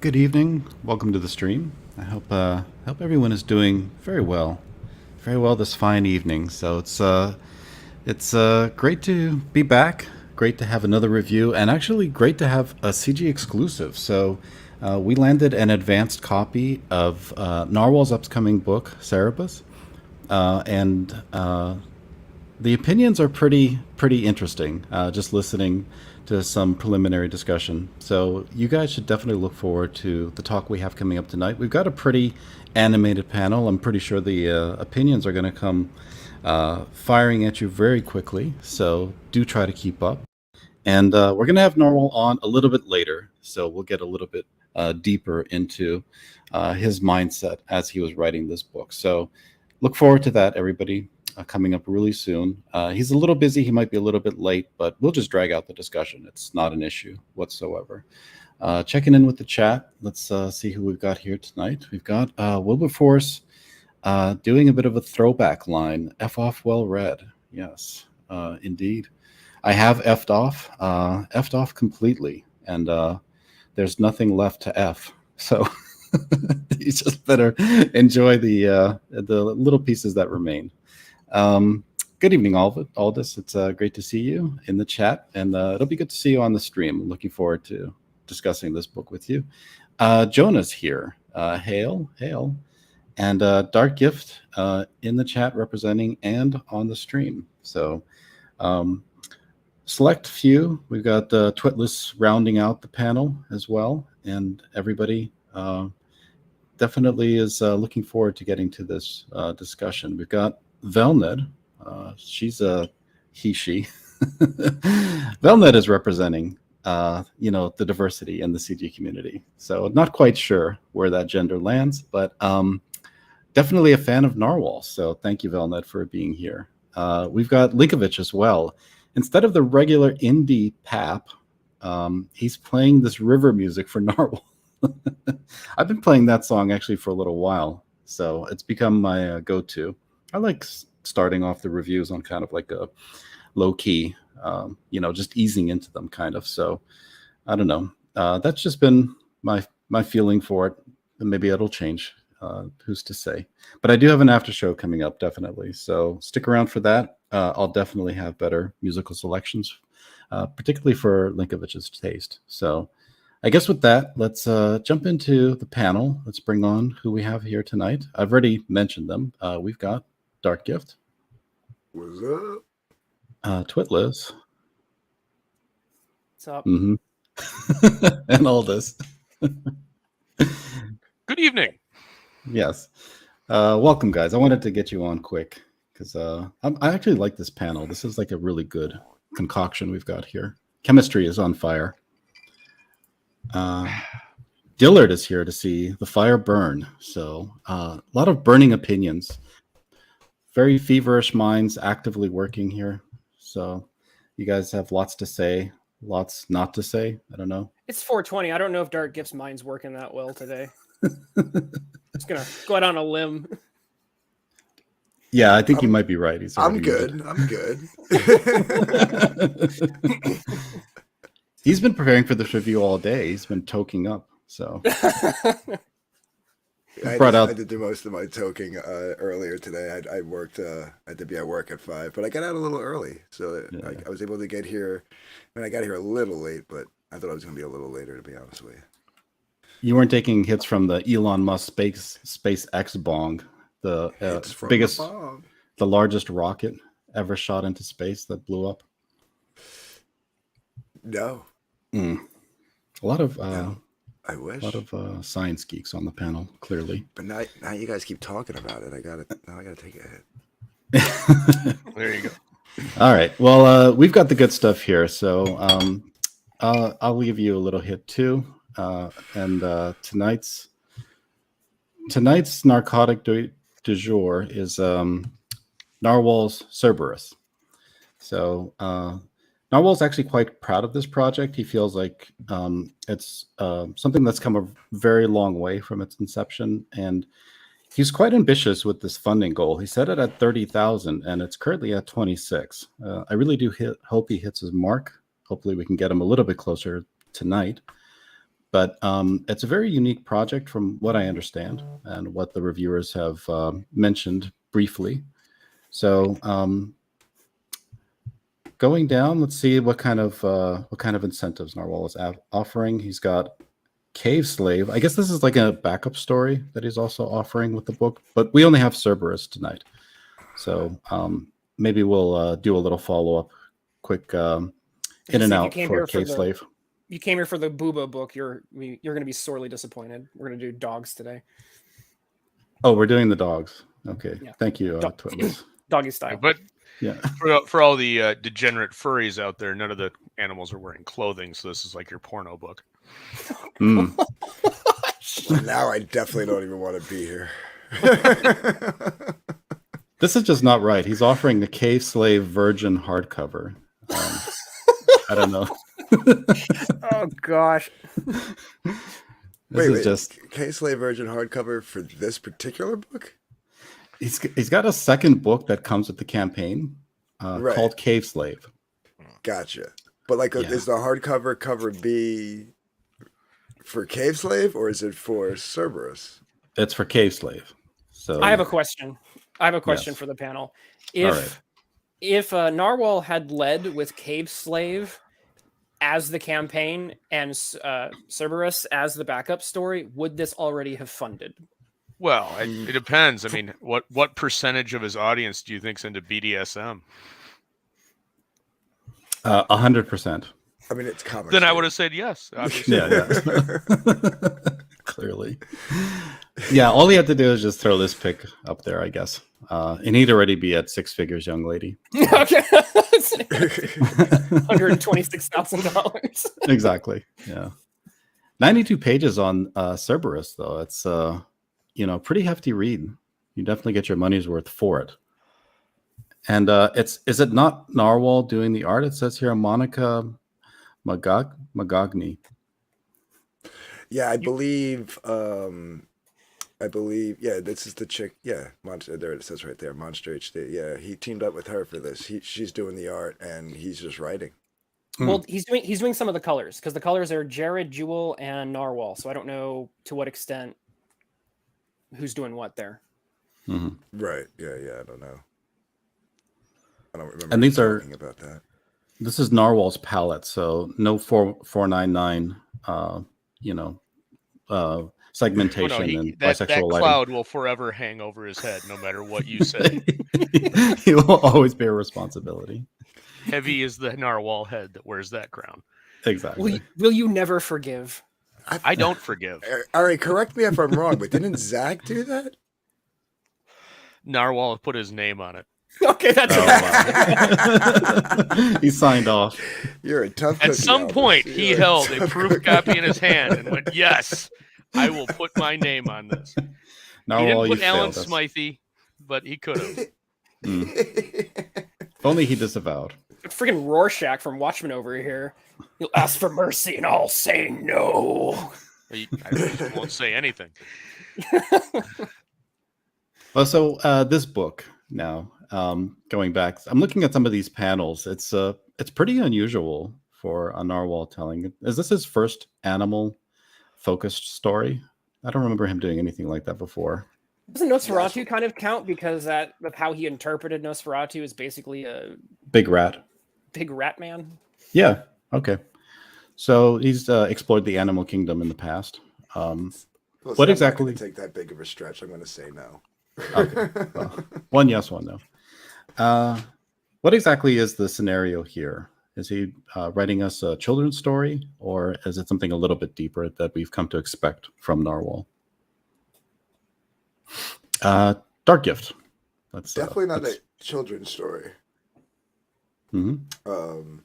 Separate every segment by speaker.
Speaker 1: Good evening. Welcome to the stream. I hope everyone is doing very well this fine evening. So it's great to be back. Great to have another review, and actually great to have a CG exclusive. So we landed an advanced copy of Narwhal's upcoming book, Cerebus, and the opinions are pretty interesting. Just listening to some preliminary discussion, so you guys should definitely look forward to the talk we have coming up tonight. We've got a pretty animated panel. I'm pretty sure the opinions are going to come firing at you very quickly. So do try to keep up. And we're going to have Normal on a little bit later, so we'll get a little bit deeper into his mindset as he was writing this book. So look forward to that, everybody, coming up really soon. He's a little busy. He might be a little bit late, but we'll just drag out the discussion. It's not an issue whatsoever. Checking in with the chat. Let's see who we've got here tonight. We've got Wilberforce doing a bit of a throwback line. F off well read. Yes, indeed. I have effed off completely, and there's nothing left to F. So you just better enjoy the little pieces that remain. Good evening, Aldous. It's great to see you in the chat, and it'll be good to see you on the stream. I'm looking forward to discussing this book with you. Jonah's here. Hail. And Dark Gift in the chat representing and on the stream. So select few. We've got Twitless rounding out the panel as well, and everybody definitely is looking forward to getting to this discussion. We've got Velned. She's a she. Velned is representing the diversity in the CG community. So not quite sure where that gender lands, but definitely a fan of Narwhal. So thank you, Velned, for being here. We've got Linkovich as well. Instead of the regular indie pap, he's playing this river music for Narwhal. I've been playing that song actually for a little while, so it's become my go-to. I like starting off the reviews on kind of like a low-key, just easing into them kind of. So I don't know. That's just been my feeling for it. And maybe it'll change. Who's to say? But I do have an after show coming up, definitely. So stick around for that. I'll definitely have better musical selections, particularly for Linkovich's taste. So I guess with that, let's jump into the panel. Let's bring on who we have here tonight. I've already mentioned them. We've got Dark Gift.
Speaker 2: What's up?
Speaker 1: Twitless.
Speaker 3: What's up?
Speaker 1: And Aldous.
Speaker 4: Good evening.
Speaker 1: Yes. Welcome, guys. I wanted to get you on quick because I actually like this panel. This is like a really good concoction we've got here. Chemistry is on fire. Dillard is here to see the fire burn. So a lot of burning opinions. Very feverish minds actively working here. So you guys have lots to say, lots not to say. I don't know.
Speaker 3: It's 4:20. I don't know if Dark Gift's mind's working that well today. Just gonna go out on a limb.
Speaker 1: Yeah, I think you might be right.
Speaker 2: I'm good. I'm good.
Speaker 1: He's been preparing for this review all day. He's been toking up. So
Speaker 2: I did do most of my toking earlier today. I worked. I had to be at work at 5, but I got out a little early, so yeah. I was able to get here. I mean, I got here a little late, but I thought I was going to be a little later, to be honest with you.
Speaker 1: You weren't taking hits from the Elon Musk SpaceX bong, the biggest, the largest rocket ever shot into space that blew up.
Speaker 2: No.
Speaker 1: A lot of
Speaker 2: I wish.
Speaker 1: A lot of science geeks on the panel, clearly.
Speaker 2: But now you guys keep talking about it. I gotta take a hit.
Speaker 4: There you go.
Speaker 1: All right. Well, we've got the good stuff here, so I'll leave you a little hit too. And tonight's narcotic du jour is Narwhal's CERBERUS. So Narwhal's actually quite proud of this project. He feels like it's something that's come a very long way from its inception, and he's quite ambitious with this funding goal. He set it at 30,000, and it's currently at 26. I really do hope he hits his mark. Hopefully, we can get him a little bit closer tonight. but it's a very unique project from what I understand and what the reviewers have mentioned briefly. So going down, let's see what kind of incentives Narwhal is offering. He's got Cave Slave. I guess this is like a backup story that he's also offering with the book, but we only have Cerberus tonight. So maybe we'll do a little follow-up, quick in and out for Cave Slave.
Speaker 3: You came here for the Booba book. You're going to be sorely disappointed. We're going to do dogs today.
Speaker 1: Oh, we're doing the dogs. Okay.
Speaker 3: Yeah.
Speaker 1: Thank you, Twitless.
Speaker 3: Doggy style.
Speaker 4: But
Speaker 1: yeah,
Speaker 4: for all the degenerate furries out there, none of the animals are wearing clothing, so this is like your porno book.
Speaker 1: Mm.
Speaker 2: Now I definitely don't even want to be here.
Speaker 1: This is just not right. He's offering the Cave Slave Virgin hardcover. I don't know.
Speaker 3: Oh gosh.
Speaker 2: Wait, just K-Slave Virgin hardcover for this particular book?
Speaker 1: He's got a second book that comes with the campaign called Cave Slave.
Speaker 2: Gotcha. But like, is the hardcover cover B for Cave Slave or is it for Cerberus?
Speaker 1: It's for Cave Slave. So
Speaker 3: I have a question. For the panel. If Narwhal had led with Cave Slave as the campaign and Cerberus as the backup story, would this already have funded?
Speaker 4: Well, it depends. I mean, what percentage of his audience do you think's into BDSM?
Speaker 1: 100%.
Speaker 2: I mean, it's comics.
Speaker 4: Then I would have said yes. Obviously.
Speaker 1: Yeah. Clearly. Yeah, all he had to do is just throw this pick up there, I guess. And he'd already be at six figures, young lady.
Speaker 3: Okay. $126,000.
Speaker 1: Exactly. Yeah. 92 pages on Cerberus, though. It's pretty hefty read. You definitely get your money's worth for it. And is it not Narwhal doing the art? It says here Monica Magogny.
Speaker 2: Yeah, I believe. Yeah, this is the chick. Yeah, there it says right there, Monster HD. Yeah, he teamed up with her for this. She's doing the art, and he's just writing.
Speaker 3: Well, he's doing some of the colors because the colors are Jared, Jewel, and Narwhal. So I don't know to what extent who's doing what there.
Speaker 1: Mm-hmm.
Speaker 2: Right. Yeah. I don't know. I don't remember.
Speaker 1: And these are
Speaker 2: about that.
Speaker 1: This is Narwhal's palette, so no 499. Segmentation and
Speaker 4: that
Speaker 1: bisexual lighting.
Speaker 4: Cloud will forever hang over his head, no matter what you say.
Speaker 1: He will always bear responsibility.
Speaker 4: Heavy is the Narwhal head that wears that crown.
Speaker 1: Exactly.
Speaker 3: Will you never forgive?
Speaker 4: I don't forgive.
Speaker 2: All right, correct me if I'm wrong, but didn't Zach do that?
Speaker 4: Narwhal put his name on it.
Speaker 3: Okay, that's
Speaker 1: wow. He signed off.
Speaker 2: You're a tough
Speaker 4: At
Speaker 2: cookie,
Speaker 4: some
Speaker 2: Albert.
Speaker 4: point, he held a proof copy in his hand and went, "Yes, I will put my name on this."
Speaker 1: Narwhal,
Speaker 4: he didn't put Alan
Speaker 1: us.
Speaker 4: Smythe, but he could have.
Speaker 1: If only he disavowed.
Speaker 3: Freaking Rorschach from Watchmen over here. You'll ask for mercy and I'll say no.
Speaker 4: I won't say anything.
Speaker 1: Well, so this book now, going back, I'm looking at some of these panels. It's pretty unusual for a Narwhal telling. Is this his first animal-focused story? I don't remember him doing anything like that before.
Speaker 3: Doesn't Nosferatu kind of count because of how he interpreted Nosferatu is basically a
Speaker 1: big rat
Speaker 3: man?
Speaker 1: Yeah. Okay. So he's explored the animal kingdom in the past. What exactly?
Speaker 2: Take that big of a stretch. I'm going to say no.
Speaker 1: Okay. Well, one yes, one no. What exactly is the scenario here? Is he writing us a children's story, or is it something a little bit deeper that we've come to expect from Narwhal? Dark Gift.
Speaker 2: Definitely not a children's story.
Speaker 1: Mm-hmm.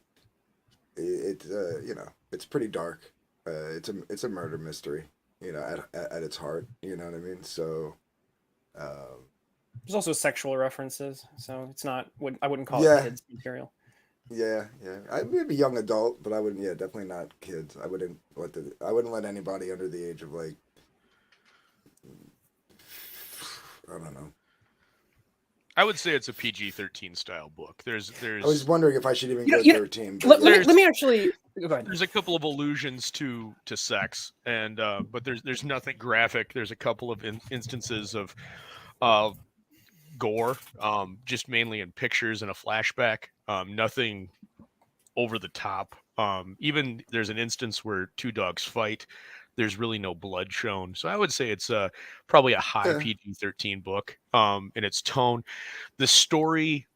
Speaker 2: It's pretty dark. It's a murder mystery. At its heart. You know what I mean? So.
Speaker 3: There's also sexual references, so it's not. I wouldn't call it kids material.
Speaker 2: Yeah. Maybe young adult, but I wouldn't. Yeah, definitely not kids. I wouldn't let anybody under the age of like. I don't know.
Speaker 4: I would say it's a PG-13 style book.
Speaker 2: I was wondering if I should even go
Speaker 3: know,
Speaker 2: 13.
Speaker 3: Let me actually go ahead.
Speaker 4: There's a couple of allusions to sex, and but there's nothing graphic. There's a couple of instances of gore, just mainly in pictures and a flashback. Nothing over the top. Even there's an instance where two dogs fight. There's really no blood shown. So I would say it's probably a high PG-13 book in its tone. The story,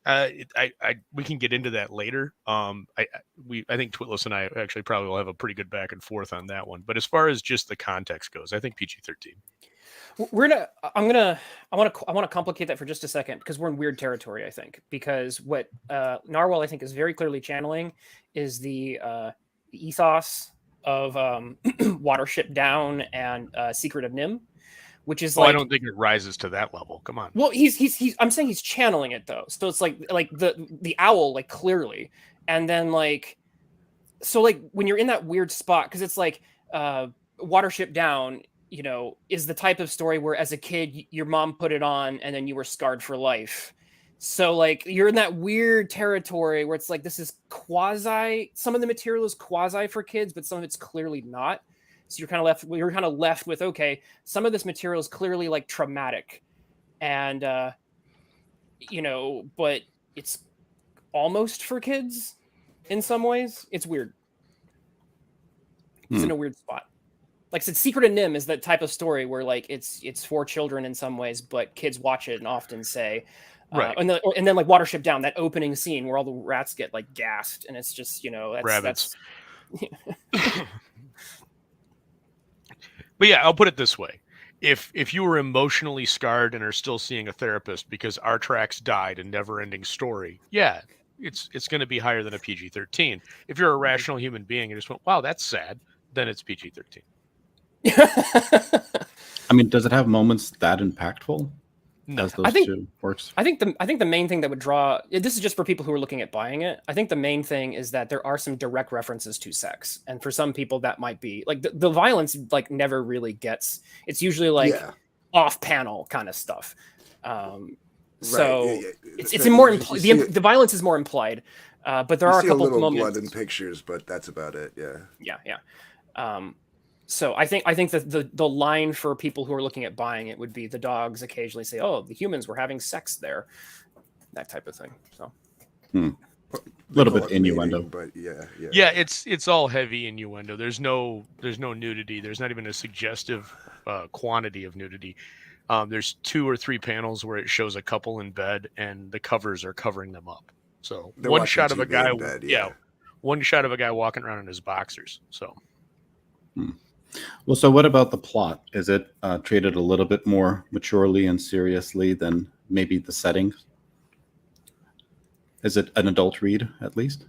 Speaker 4: we can get into that later. I think Twitless and I actually probably will have a pretty good back and forth on that one. But as far as just the context goes, I think PG-13.
Speaker 3: I want to complicate that for just a second because we're in weird territory, I think, because what Narwhal I think is very clearly channeling is the ethos of Watership Down and Secret of Nim, which is
Speaker 4: I don't think it rises to that level. Come on.
Speaker 3: Well, I'm saying he's channeling it though. So it's like the owl, like clearly. And then so when you're in that weird spot, because it's like Watership Down, is the type of story where as a kid, your mom put it on and then you were scarred for life. So you're in that weird territory where it's like, this is some of the material is quasi for kids, but some of it's clearly not. So you're kind of left with, okay, some of this material is clearly traumatic and, but it's almost for kids in some ways. It's weird. It's in a weird spot. Like I said, Secret of Nim is that type of story where it's for children in some ways, but kids watch it and often say, right. And then Watership Down, that opening scene where all the rats get gassed, and it's just
Speaker 4: rabbits. But yeah, I'll put it this way: if you were emotionally scarred and are still seeing a therapist because Artrax died in Never-Ending Story, yeah, it's going to be higher than a PG-13. If you're a rational human being and just went, "Wow, that's sad," then it's PG-13.
Speaker 1: I mean, does it have moments that impactful?
Speaker 4: No.
Speaker 1: As those two works?
Speaker 3: I think the main thing that would draw, this is just for people who are looking at buying it. I think the main thing is that there are some direct references to sex, and for some people that might be the violence never really gets. It's usually off panel kind of stuff. So it's more the violence is more implied, but there are a couple
Speaker 2: little
Speaker 3: moments.
Speaker 2: Blood in pictures, but that's about it.
Speaker 3: Yeah. So I think that the line for people who are looking at buying it would be the dogs occasionally say, "Oh, the humans were having sex there," that type of thing. So
Speaker 1: a little bit innuendo,
Speaker 2: but
Speaker 4: yeah. It's all heavy innuendo. There's no nudity. There's not even a suggestive quantity of nudity. There's 2 or 3 panels where it shows a couple in bed and the covers are covering them up. So one shot of a guy, one shot of a guy walking around in his boxers. So.
Speaker 1: Well, so what about the plot? Is it treated a little bit more maturely and seriously than maybe the setting? Is it an adult read, at least?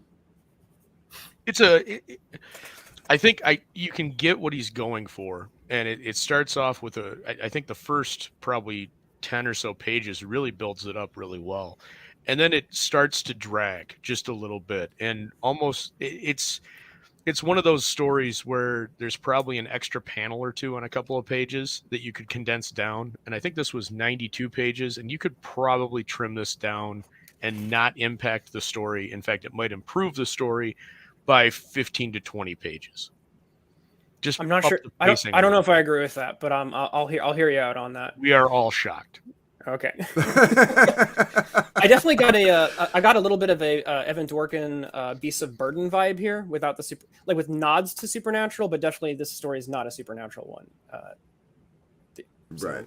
Speaker 4: I think you can get what he's going for, and it starts off with I think the first probably 10 or so pages really builds it up really well, and then it starts to drag just a little bit, and almost it's one of those stories where there's probably an extra panel or two on a couple of pages that you could condense down. And I think this was 92 pages, and you could probably trim this down and not impact the story. In fact, it might improve the story by 15 to 20 pages.
Speaker 3: I'm not sure. I don't know if I agree with that, but I'll hear you out on that.
Speaker 4: We are all shocked.
Speaker 3: Okay. I definitely got a little bit of a Evan Dworkin Beasts of Burden vibe here, without the with nods to supernatural, but definitely this story is not a supernatural one.
Speaker 2: Right.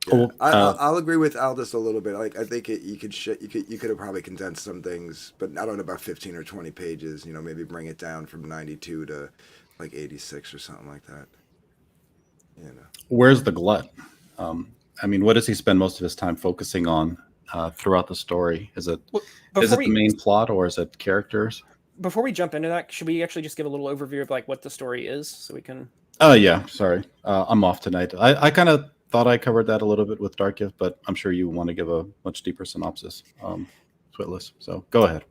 Speaker 2: Yeah. I'll agree with Aldous a little bit. I think you could have probably condensed some things, but I don't know, about 15 or 20 pages. Maybe bring it down from 92 to 86 or something like that.
Speaker 1: Where's the glut? I mean, what does he spend most of his time focusing on throughout the story? Is it the main plot, or is it characters?
Speaker 3: Before we jump into that, should we actually just give a little overview of what the story is, so we can?
Speaker 1: Oh yeah, sorry, I'm off tonight. I kind of thought I covered that a little bit with Dark Gift, but I'm sure you want to give a much deeper synopsis, Twitless. So go ahead.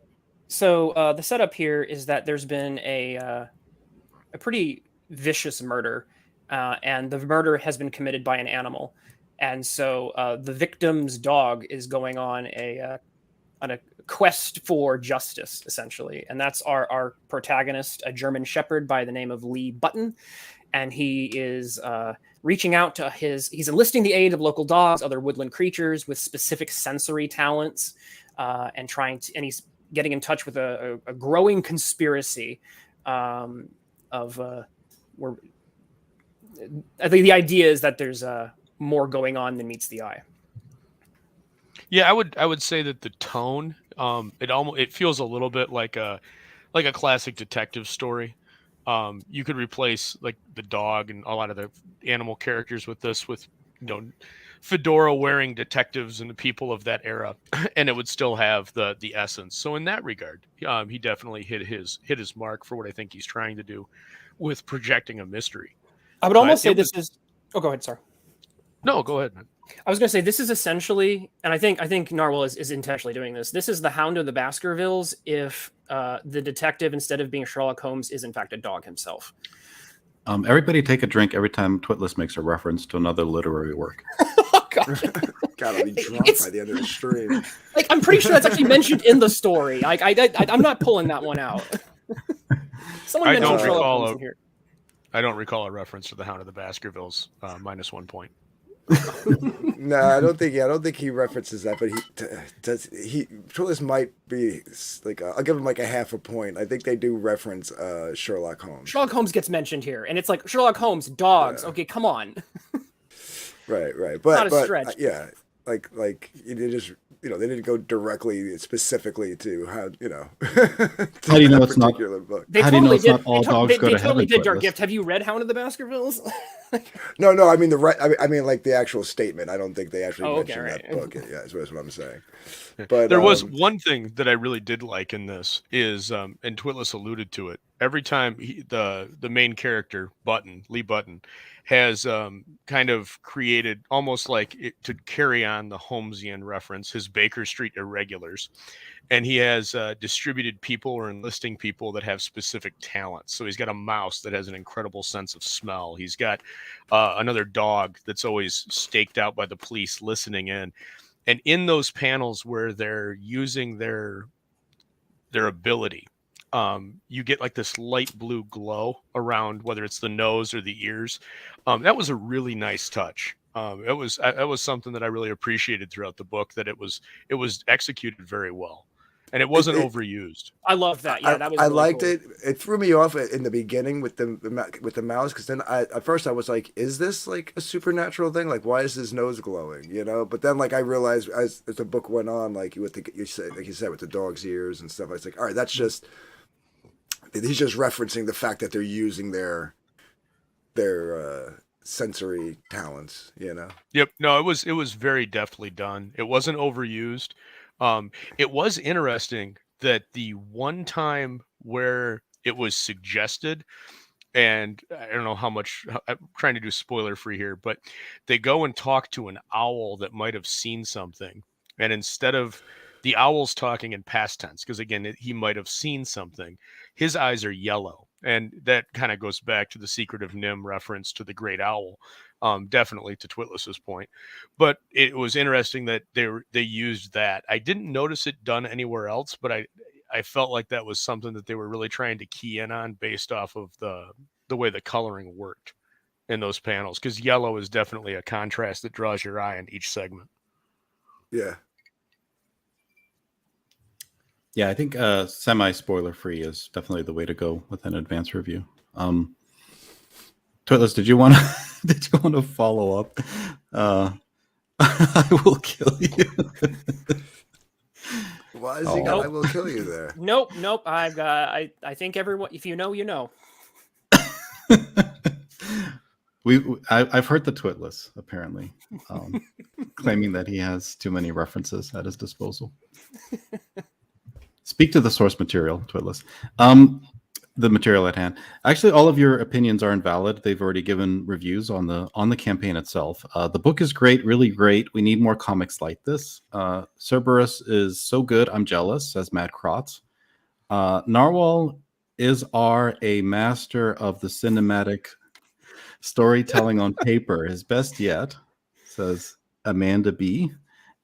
Speaker 3: So the setup here is that there's been a pretty vicious murder, and the murder has been committed by an animal. And so the victim's dog is going on a quest for justice, essentially. And that's our protagonist, a German Shepherd by the name of Lee Button. And he is reaching out to he's enlisting the aid of local dogs, other woodland creatures with specific sensory talents, and he's getting in touch with a growing conspiracy of where I think the idea is that there's more going on than meets the eye.
Speaker 4: Yeah, I would say that the tone, it feels a little bit like a classic detective story. You could replace like the dog and a lot of the animal characters with this, with fedora wearing detectives and the people of that era, and it would still have the essence. So in that regard, he definitely hit his mark for what I think he's trying to do with projecting a mystery.
Speaker 3: I would almost say this is. Oh, go ahead. Sorry.
Speaker 4: No, go ahead, man.
Speaker 3: I was going to say this is essentially, and I think Narwhal is intentionally doing this. This is the Hound of the Baskervilles if the detective, instead of being Sherlock Holmes, is in fact a dog himself.
Speaker 1: Everybody take a drink every time Twitless makes a reference to another literary work.
Speaker 3: Oh, God.
Speaker 2: God, I'll be drunk by the end of the stream.
Speaker 3: Like, I'm pretty sure that's actually mentioned in the story. Like, I'm not pulling that one out. Someone mentioned Sherlock Holmes in here.
Speaker 4: I don't recall a reference to the Hound of the Baskervilles. -1 point.
Speaker 2: No, I don't think he references that, but Twitless might be like I'll give him like a half a point. I think they do reference Sherlock Holmes.
Speaker 3: Sherlock Holmes gets mentioned here, and it's like Sherlock Holmes, dogs. Yeah. Okay, come on.
Speaker 2: Right. But
Speaker 3: not a stretch.
Speaker 2: Yeah, like they just they didn't go directly specifically to how
Speaker 1: how do you know it's not
Speaker 2: book.
Speaker 1: How do you know it's not all dogs go to heaven? They
Speaker 3: totally did Dark Gift. Have you read Hound of the Baskervilles?
Speaker 2: No, I mean I mean like the actual statement. I don't think they actually mentioned that book. Yeah, that's what I'm saying. But
Speaker 4: there was one thing that I really did like in this is, and Twitless alluded to it. Every time the main character Lee Button has kind of created almost like to carry on the Holmesian reference, his Baker Street irregulars. And he has distributed people or enlisting people that have specific talents. So he's got a mouse that has an incredible sense of smell. He's got another dog that's always staked out by the police listening in. And in those panels where they're using their ability, you get like this light blue glow around, whether it's the nose or the ears. That was a really nice touch. It was something that I really appreciated throughout the book, that it was executed very well. And it wasn't overused.
Speaker 3: I love that. Yeah, that was.
Speaker 2: I
Speaker 3: really
Speaker 2: liked
Speaker 3: cool.
Speaker 2: it. It threw me off in the beginning with the mouse, because then at first I was like, "Is this like a supernatural thing? Like, why is his nose glowing?" But then like I realized as the book went on, like you said with the dog's ears and stuff, I was like, "All right, that's just he's just referencing the fact that they're using their sensory talents."
Speaker 4: Yep. No, it was very deftly done. It wasn't overused. It was interesting that the one time where it was suggested, and I don't know how much, I'm trying to do spoiler free here, but they go and talk to an owl that might have seen something. And instead of the owl's talking in past tense, because again, he might have seen something, his eyes are yellow. And that kind of goes back to the Secret of Nim reference to the great owl. Definitely to Twitless's point, but it was interesting that they used that. I didn't notice it done anywhere else, but I felt like that was something that they were really trying to key in on based off of the way the coloring worked in those panels, because yellow is definitely a contrast that draws your eye in each segment.
Speaker 2: Yeah.
Speaker 1: Yeah, I think semi-spoiler free is definitely the way to go with an advanced review. Twitless, did you want to follow up? I will kill you.
Speaker 2: Why is he got I will kill you there?
Speaker 3: Nope. I think everyone, if you know, you know.
Speaker 1: I've heard the Twitless apparently claiming that he has too many references at his disposal. Speak to the source material, Twitless. The material at hand. Actually, all of your opinions are invalid. They've already given reviews on the campaign itself. The book is great, really great. We need more comics like this. Cerberus is so good, I'm jealous, says Matt Krotz. Narwhal is a master of the cinematic storytelling on paper, his best yet, says Amanda B.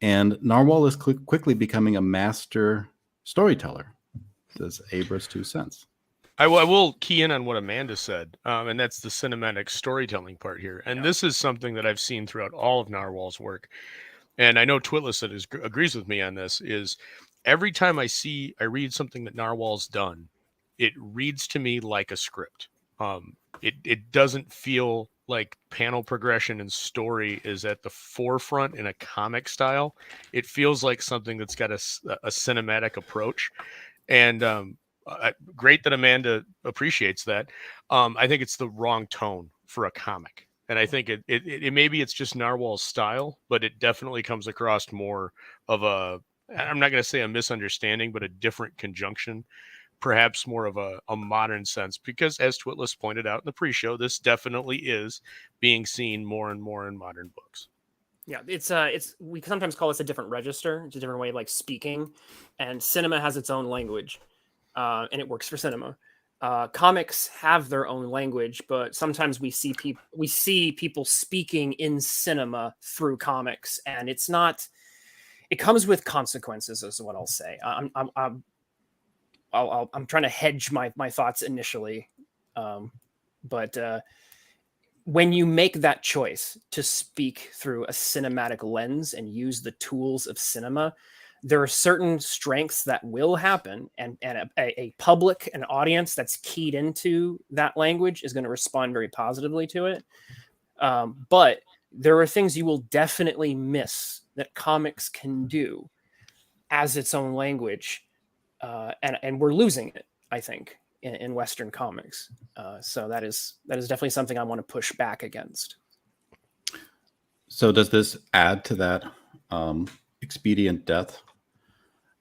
Speaker 1: And Narwhal is quickly becoming a master storyteller, says Abra's 2 cents.
Speaker 4: I will key in on what Amanda said, and that's the cinematic storytelling part here. And this is something that I've seen throughout all of Narwhal's work. And I know Twitless agrees with me on this, is every time I read something that Narwhal's done, it reads to me like a script. It doesn't feel like panel progression and story is at the forefront in a comic style. It feels like something that's got a cinematic approach. And great that Amanda appreciates that. I think it's the wrong tone for a comic. And I think it maybe it's just Narwhal's style, but it definitely comes across more of I'm not going to say a misunderstanding, but a different conjunction, perhaps more of a modern sense, because as Twitless pointed out in the pre-show, this definitely is being seen more and more in modern books.
Speaker 3: Yeah, it's we sometimes call this a different register. It's a different way of like speaking, and cinema has its own language, and it works for cinema. Comics have their own language, but sometimes we see people speaking in cinema through comics, and it's not. It comes with consequences, is what I'll say. I'm trying to hedge my thoughts initially, but when you make that choice to speak through a cinematic lens and use the tools of cinema, there are certain strengths that will happen, and a public, an audience that's keyed into that language is going to respond very positively to it. But there are things you will definitely miss that comics can do as its own language, and we're losing it, I think, in Western comics. So that is definitely something I want to push back against.
Speaker 1: So does this add to that expedient death?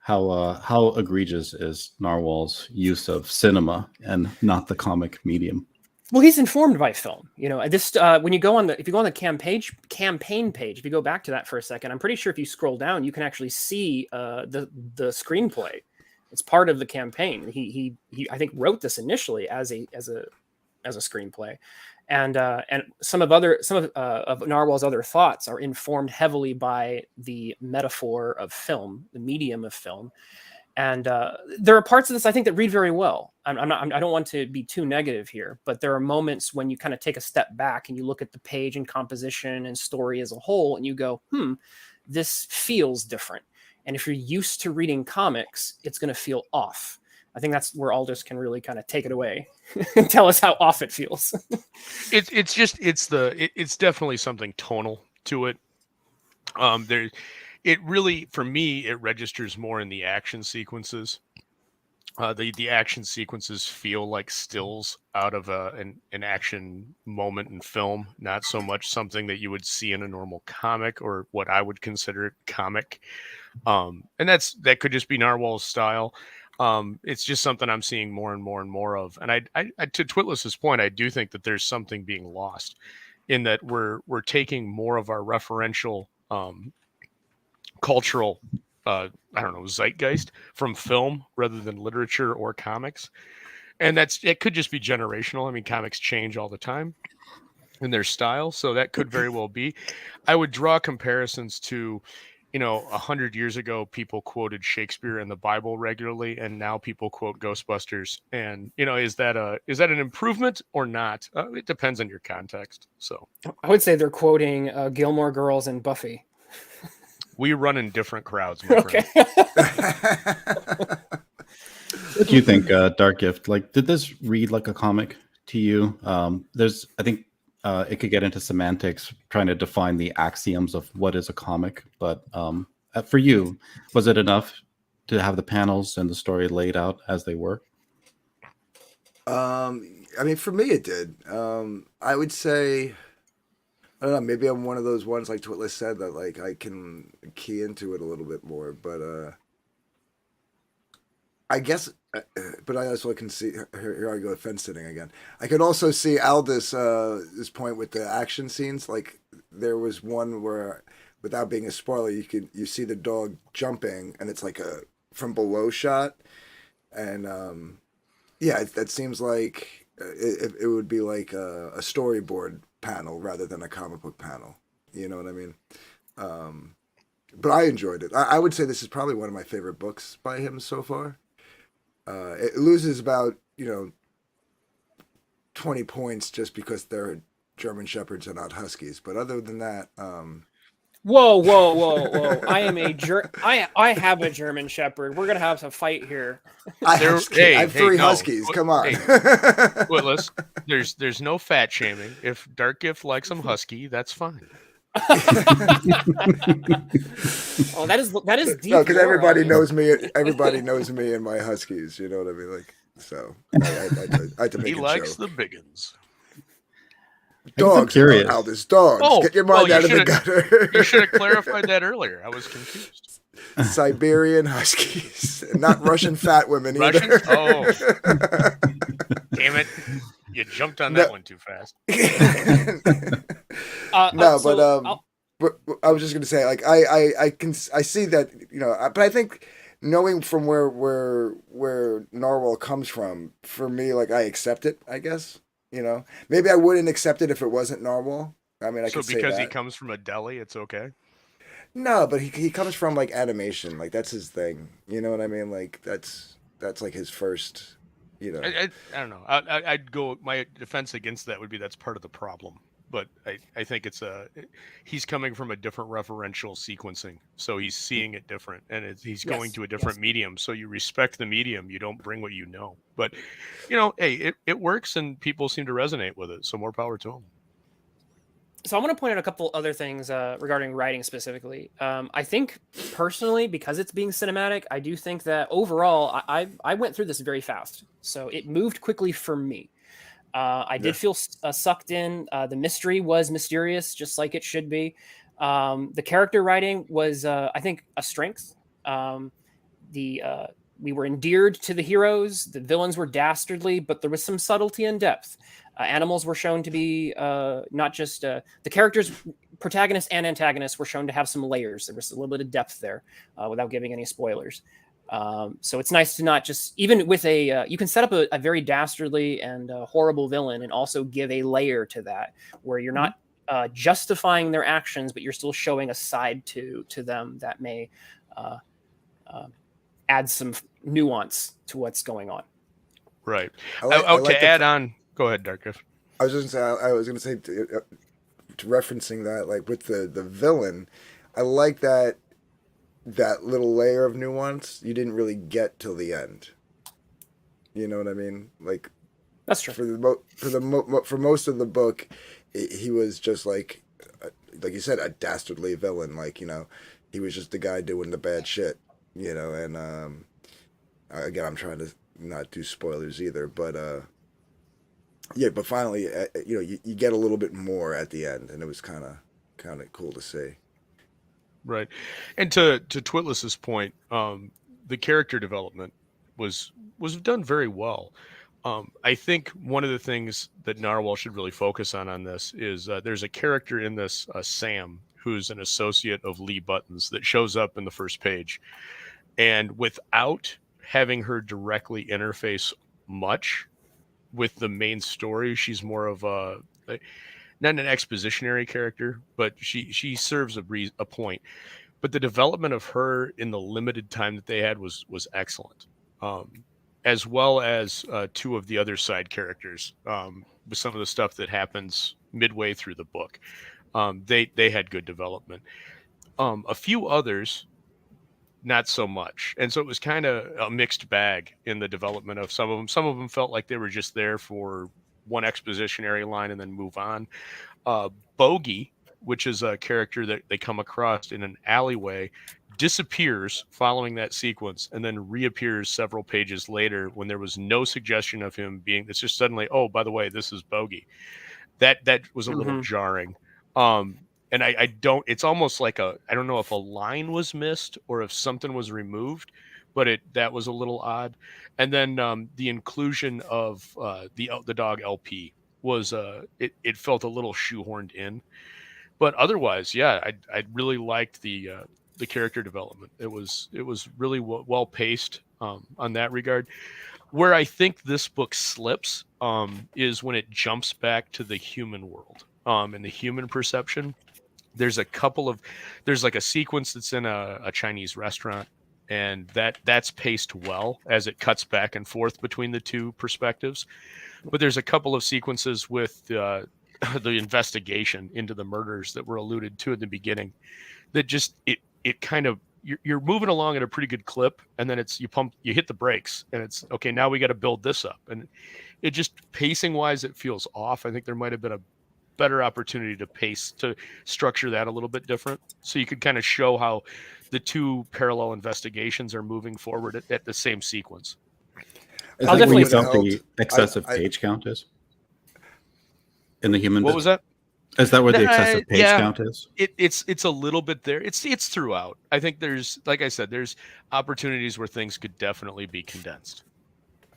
Speaker 1: How egregious is Narwhal's use of cinema and not the comic medium?
Speaker 3: Well, he's informed by film. This when you go on if you go on the campaign page, if you go back to that for a second, I'm pretty sure if you scroll down, you can actually see the screenplay. It's part of the campaign. He I think wrote this initially as a screenplay, and some of Narwhal's other thoughts are informed heavily by the metaphor of film, the medium of film. And there are parts of this I think that read very well. I don't want to be too negative here, but there are moments when you kind of take a step back and you look at the page and composition and story as a whole, and you go, this feels different. And if you're used to reading comics, it's going to feel off. I think that's where Aldous can really kind of take it away and tell us how off it feels.
Speaker 4: It's definitely something tonal to it. It really, for me, it registers more in the action sequences. The action sequences feel like stills out of an action moment in film, not so much something that you would see in a normal comic or what I would consider comic. And that could just be Narwhal's style. It's just something I'm seeing more and more and more of. And I to Twitless's point, I do think that there's something being lost in that we're taking more of our referential cultural zeitgeist from film rather than literature or comics. And it could just be generational. I mean, comics change all the time in their style, so that could very well be. I would draw comparisons to 100 years ago, people quoted Shakespeare and the Bible regularly, and now people quote Ghostbusters. And is that an improvement or not? It depends on your context. So
Speaker 3: I would say they're quoting Gilmore Girls and Buffy.
Speaker 4: We run in different crowds, my friend.
Speaker 1: What do you think, Dark Gift? Like, did this read like a comic to you? I think it could get into semantics, trying to define the axioms of what is a comic. But for you, was it enough to have the panels and the story laid out as they were?
Speaker 2: I mean, for me, it did. I would say, I don't know, maybe I'm one of those ones, like Twitless said, that like I can key into it a little bit more. But I guess, but I also can see, here I go, fence sitting again. I could also see Aldous, this point with the action scenes. Like there was one where, without being a spoiler, you see the dog jumping, and it's like a from below shot, and yeah, that seems like it would be like a storyboard panel rather than a comic book panel. You know what I mean? But I enjoyed it. I would say this is probably one of my favorite books by him so far. It loses about 20 points just because they're German Shepherds and not Huskies. But other than that,
Speaker 3: Whoa! I am I have a German Shepherd. We're gonna have to fight here.
Speaker 2: I have 3 Huskies. Come on.
Speaker 4: Well, there's no fat shaming. If Dark Gift likes some Husky, that's fine.
Speaker 3: Oh, that is deep.
Speaker 2: No, because everybody knows me. Everybody knows me and my Huskies. You know what I mean? Like, so I had to make
Speaker 4: He
Speaker 2: it
Speaker 4: likes
Speaker 2: show.
Speaker 4: the biggins.
Speaker 2: Dogs,
Speaker 1: curious.
Speaker 2: Aldous, dogs.
Speaker 4: Oh,
Speaker 2: Get your mind out of the gutter.
Speaker 4: You should have clarified that earlier. I was confused.
Speaker 2: Siberian Huskies, not Russian fat women either.
Speaker 4: Russians? Oh, damn it! You jumped on that one too fast.
Speaker 2: But I was just gonna say, like, I see that, but I think knowing from where Narwhal comes from, for me, like, I accept it. I guess, maybe I wouldn't accept it if it wasn't Narwhal. I mean, I could say that.
Speaker 4: So because he comes from a deli, it's okay.
Speaker 2: No, but he comes from like animation, like that's his thing. You know what I mean? Like that's like his first.
Speaker 4: I don't know. I'd go. My defense against that would be that's part of the problem. But I think he's coming from a different referential sequencing, so he's seeing it different, and he's going to a different medium. So you respect the medium, you don't bring what you know. But hey, it works, and people seem to resonate with it. So more power to them.
Speaker 3: So I want to point out a couple other things regarding writing specifically. I think personally, because it's being cinematic, I do think that overall, I went through this very fast, so it moved quickly for me. I did feel sucked in. The mystery was mysterious, just like it should be. The character writing was, I think, a strength. We were endeared to the heroes. The villains were dastardly, but there was some subtlety and depth. Animals were shown to be not just the characters, protagonists and antagonists were shown to have some layers. There was a little bit of depth there without giving any spoilers. So it's nice to not just, even with you can set up a very dastardly and horrible villain and also give a layer to that where you're not justifying their actions, but you're still showing a side to them that may add some nuance to what's going on.
Speaker 4: Right. To add on, go ahead, Darkus.
Speaker 2: I was going to say, to referencing that, like with the villain, I like that little layer of nuance you didn't really get till the end. You know what I mean? Like,
Speaker 3: that's true.
Speaker 2: For most of the book, he was just like you said, a dastardly villain. Like, he was just the guy doing the bad shit. And again, I'm trying to not do spoilers either, but but finally, you get a little bit more at the end, and it was kind of cool to see.
Speaker 4: Right, and to Twitlis's point, the character development was done very well. I think one of the things that Narwhal should really focus on this is there's a character in this, Sam, who's an associate of Lee Button's that shows up in the first page. And without having her directly interface much with the main story, she's more of not an expositionary character, but she serves a point. But the development of her in the limited time that they had was excellent, as well as two of the other side characters. With some of the stuff that happens midway through the book, they had good development. A few others, not so much. And so it was kind of a mixed bag in the development of some of them. Some of them felt like they were just there for one expositionary line and then move on. Bogey, which is a character that they come across in an alleyway, disappears following that sequence and then reappears several pages later when there was no suggestion of him being, it's just suddenly, oh, by the way, this is Bogey. That was a little jarring. And I don't, it's almost like I don't know if a line was missed or if something was removed, but that was a little odd. And then the inclusion of the dog LP was, it felt a little shoehorned in. But otherwise, yeah, I really liked the character development. It was really well paced on that regard. Where I think this book slips is when it jumps back to the human world and the human perception. There's like a sequence that's in a Chinese restaurant, and that's paced well as it cuts back and forth between the two perspectives. But there's a couple of sequences with the investigation into the murders that were alluded to in the beginning that just it kind of you're moving along at a pretty good clip, and then you hit the brakes, and it's okay, now we got to build this up, and it just pacing wise it feels off. I think there might have been a better opportunity to structure that a little bit different, so you could kind of show how the two parallel investigations are moving forward at the same sequence.
Speaker 1: Is that where you felt the excessive page count is in the human?
Speaker 4: What was that?
Speaker 1: Is that where the excessive page count is?
Speaker 4: It's a little bit there. It's throughout. I think there's, like I said, there's opportunities where things could definitely be condensed.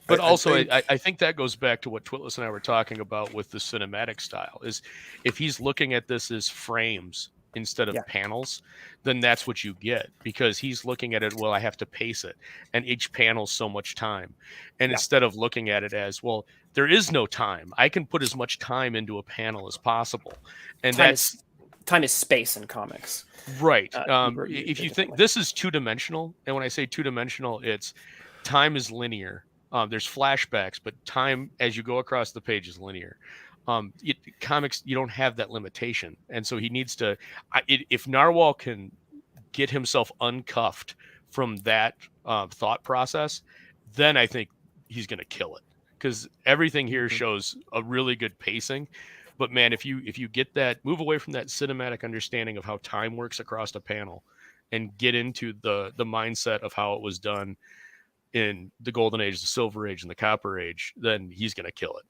Speaker 4: But I think that goes back to what Twitless and I were talking about with the cinematic style, is if he's looking at this as frames instead of panels, then that's what you get, because he's looking at it, well, I have to pace it, and each panel's so much time. And instead of looking at it as, well, there is no time, I can put as much time into a panel as possible. And
Speaker 3: time is space in comics.
Speaker 4: Right. If you think this is two-dimensional, and when I say two-dimensional, it's time is linear. There's flashbacks, but time as you go across the page is linear. Comics, you don't have that limitation, and so he needs to. If Narwhal can get himself uncuffed from that thought process, then I think he's going to kill it, because everything here shows a really good pacing. But man, if you get that, move away from that cinematic understanding of how time works across a panel, and get into the mindset of how it was done in the Golden Age, the Silver Age, and the Copper Age, then he's going to kill it.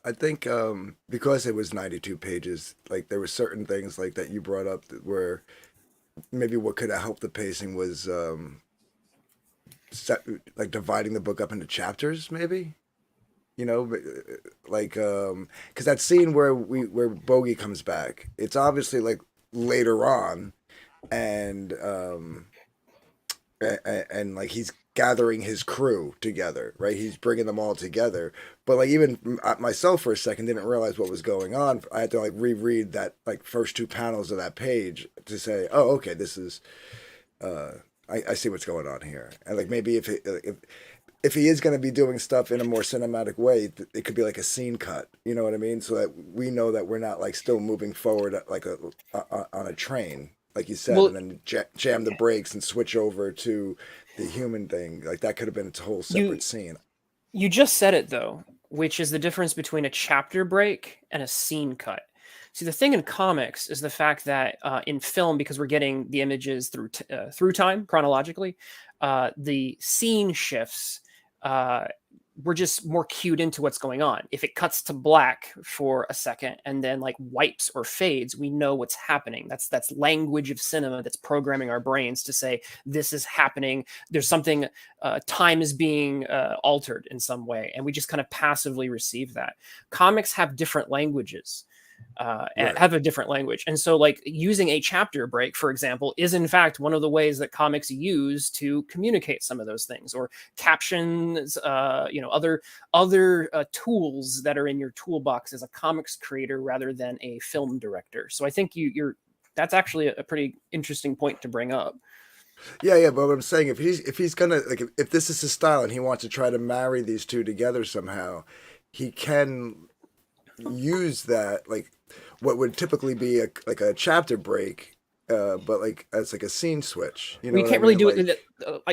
Speaker 2: I think because it was 92 pages, like there were certain things like that you brought up that were maybe what could have helped the pacing was like dividing the book up into chapters, maybe. You know, like because that scene where Bogey comes back, it's obviously like later on, and like he's gathering his crew together, right? He's bringing them all together. But like even myself for a second didn't realize what was going on. I had to like reread that like first two panels of that page to say, oh, okay, this is I see what's going on here. And like maybe if he is going to be doing stuff in a more cinematic way, it could be like a scene cut, you know what I mean? So that we know that we're not like still moving forward like on a train, like you said, and then jam the brakes and switch over to the human thing. Like that could have been a whole separate scene.
Speaker 3: You just said it though, which is the difference between a chapter break and a scene cut. See, the thing in comics is the fact that in film, because we're getting the images through time chronologically, the scene shifts. We're just more cued into what's going on. If it cuts to black for a second and then like wipes or fades, we know what's happening. That's language of cinema that's programming our brains to say this is happening. There's something, time is being altered in some way, and we just kind of passively receive that. Comics have different languages. And have a different language. And so like using a chapter break, for example, is in fact one of the ways that comics use to communicate some of those things, or captions, other tools that are in your toolbox as a comics creator rather than a film director. So I think that's actually a pretty interesting point to bring up.
Speaker 2: Yeah, but what I'm saying, if he's gonna like if this is his style and he wants to try to marry these two together somehow, he can use that, like what would typically be a chapter break, but like as like a scene switch. You know,
Speaker 3: you can't really do it.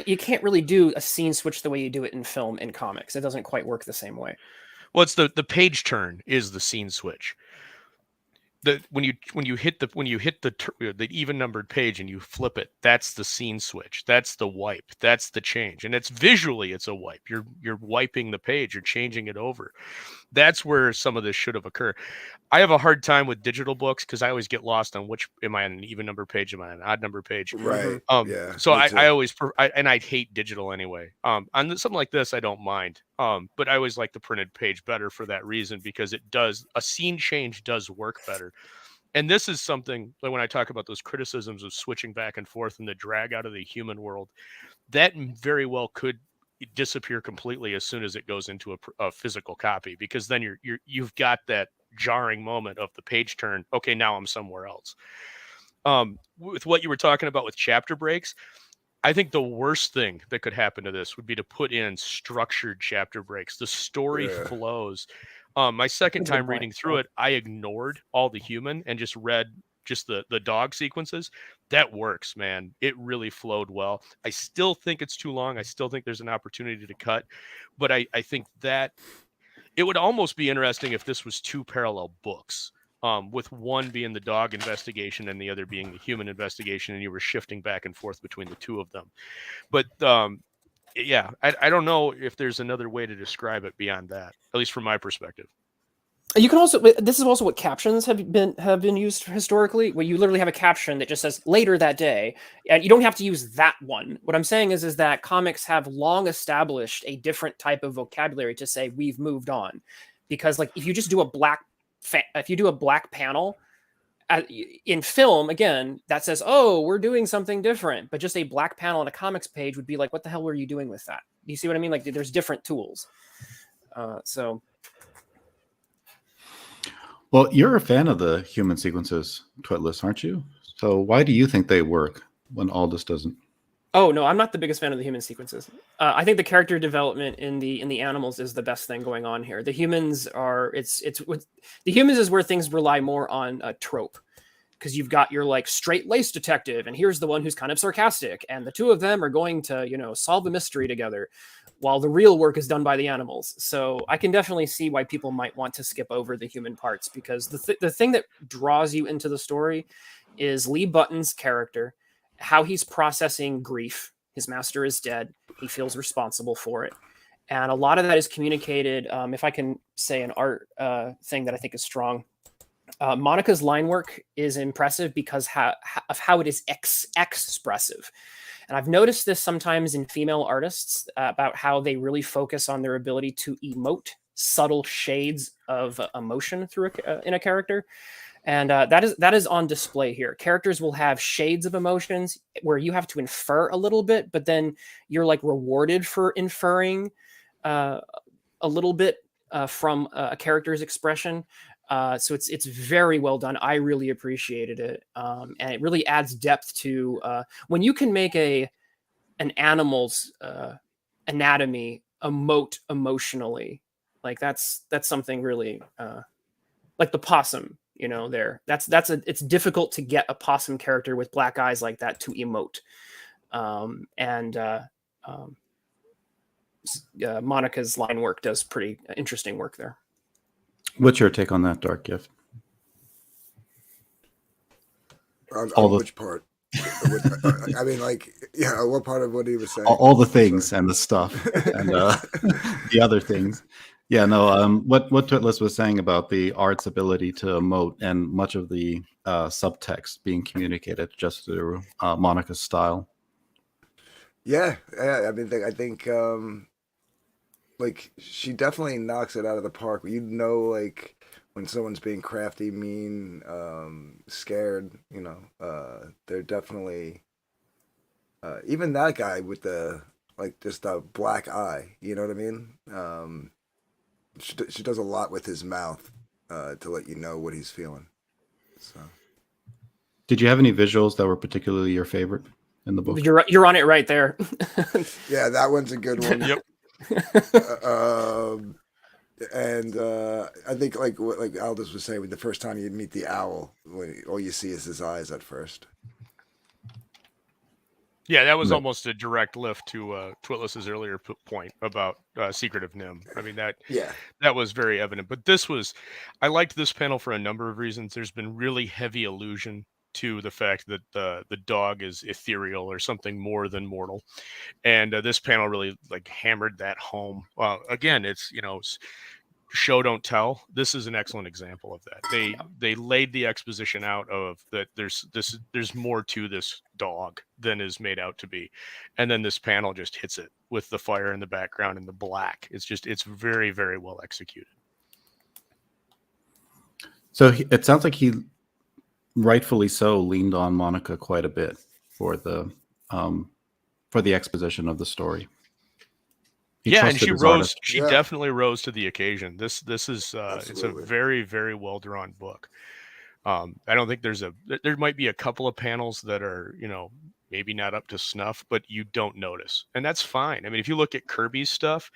Speaker 3: You can't really do a scene switch the way you do it in film in comics. It doesn't quite work the same way.
Speaker 4: Well, it's the page turn is the scene switch. When you hit the even numbered page and you flip it, that's the scene switch. That's the wipe. That's the change. And it's visually it's a wipe. You're wiping the page. You're changing it over. That's where some of this should have occurred. I have a hard time with digital books because I always get lost on which am I on an even number page, am I on an odd number page?
Speaker 2: Right.
Speaker 4: Yeah. So I always I hate digital anyway. On something like this, I don't mind. But I always like the printed page better for that reason, because a scene change does work better. And this is something like when I talk about those criticisms of switching back and forth and the drag out of the human world, that very well could disappear completely as soon as it goes into a physical copy, because then you've got that jarring moment of the page turn. Okay, now I'm somewhere else. With what you were talking about with chapter breaks, I think the worst thing that could happen to this would be to put in structured chapter breaks. The story flows. My second time reading through it, I ignored all the human and just read just the dog sequences. That works, man. It really flowed well. I still think it's too long. I still think there's an opportunity to cut, but I think that it would almost be interesting if this was 2 parallel books, with one being the dog investigation and the other being the human investigation, and you were shifting back and forth between the two of them. But yeah, I don't know if there's another way to describe it beyond that, at least from my perspective.
Speaker 3: You can also, this is also what captions have been used historically, where you literally have a caption that just says later that day, and you don't have to use that one. What I'm saying is that comics have long established a different type of vocabulary to say we've moved on, because like if you just do a black panel in film, again, that says, oh, we're doing something different, but just a black panel on a comics page would be like, what the hell were you doing with that? Do you see what I mean? Like there's different tools. So.
Speaker 1: Well, you're a fan of the human sequences, Twitless, aren't you? So why do you think they work when Aldous doesn't?
Speaker 3: Oh no, I'm not the biggest fan of the human sequences. I think the character development in the animals is the best thing going on here. The humans are the humans is where things rely more on a trope, because you've got your like straight-laced detective, and here's the one who's kind of sarcastic, and the two of them are going to solve a mystery together, while the real work is done by the animals. So I can definitely see why people might want to skip over the human parts, because the thing that draws you into the story is Lee Button's character, how he's processing grief. His master is dead. He feels responsible for it. And a lot of that is communicated, if I can say an art thing that I think is strong. Monica's line work is impressive because of how it is expressive. And I've noticed this sometimes in female artists about how they really focus on their ability to emote subtle shades of emotion through in a character. And that is on display here. Characters will have shades of emotions where you have to infer a little bit, but then you're like rewarded for inferring a little bit from a character's expression. So it's very well done. I really appreciated it, and it really adds depth to when you can make an animal's anatomy emote emotionally. Like that's something really like the possum. It's difficult to get a possum character with black eyes like that to emote, Monica's line work does pretty interesting work there.
Speaker 1: What's your take on that, Dark Gift?
Speaker 2: On which part? I mean, like, yeah, what part of what he was saying?
Speaker 1: All the things and the stuff and the other things. Yeah, no. What Twitless was saying about the art's ability to emote and much of the subtext being communicated just through Monica's style.
Speaker 2: Yeah. I mean, I think like she definitely knocks it out of the park. Like when someone's being crafty, mean, scared, they're definitely even that guy with the just a black eye. You know what I mean? She does a lot with his mouth to let you know what he's feeling. So,
Speaker 1: did you have any visuals that were particularly your favorite in the book?
Speaker 3: You're on it right there.
Speaker 2: Yeah, that one's a good one.
Speaker 4: Yep.
Speaker 2: And I think like Aldous was saying, the first time you meet the owl, all you see is his eyes at first.
Speaker 4: Yeah, that was almost a direct lift to Twitless's earlier point about Secret of Nim. I mean, that was very evident. But I liked this panel for a number of reasons. There's been really heavy allusion to the fact that the dog is ethereal or something more than mortal, and this panel really hammered that home. Again, it's show don't tell. This is an excellent example of that. They laid the exposition out of that there's more to this dog than is made out to be, and then this panel just hits it with the fire in the background and the black. It's very, very well executed.
Speaker 1: So it sounds like he rightfully so leaned on Monica quite a bit for the exposition of the story.
Speaker 4: and she
Speaker 1: his
Speaker 4: rose.
Speaker 1: artist.
Speaker 4: She definitely rose to the occasion. This is it's a very, very well drawn book. I don't think there might be a couple of panels that are, maybe not up to snuff, but you don't notice. And that's fine. I mean, if you look at Kirby's stuff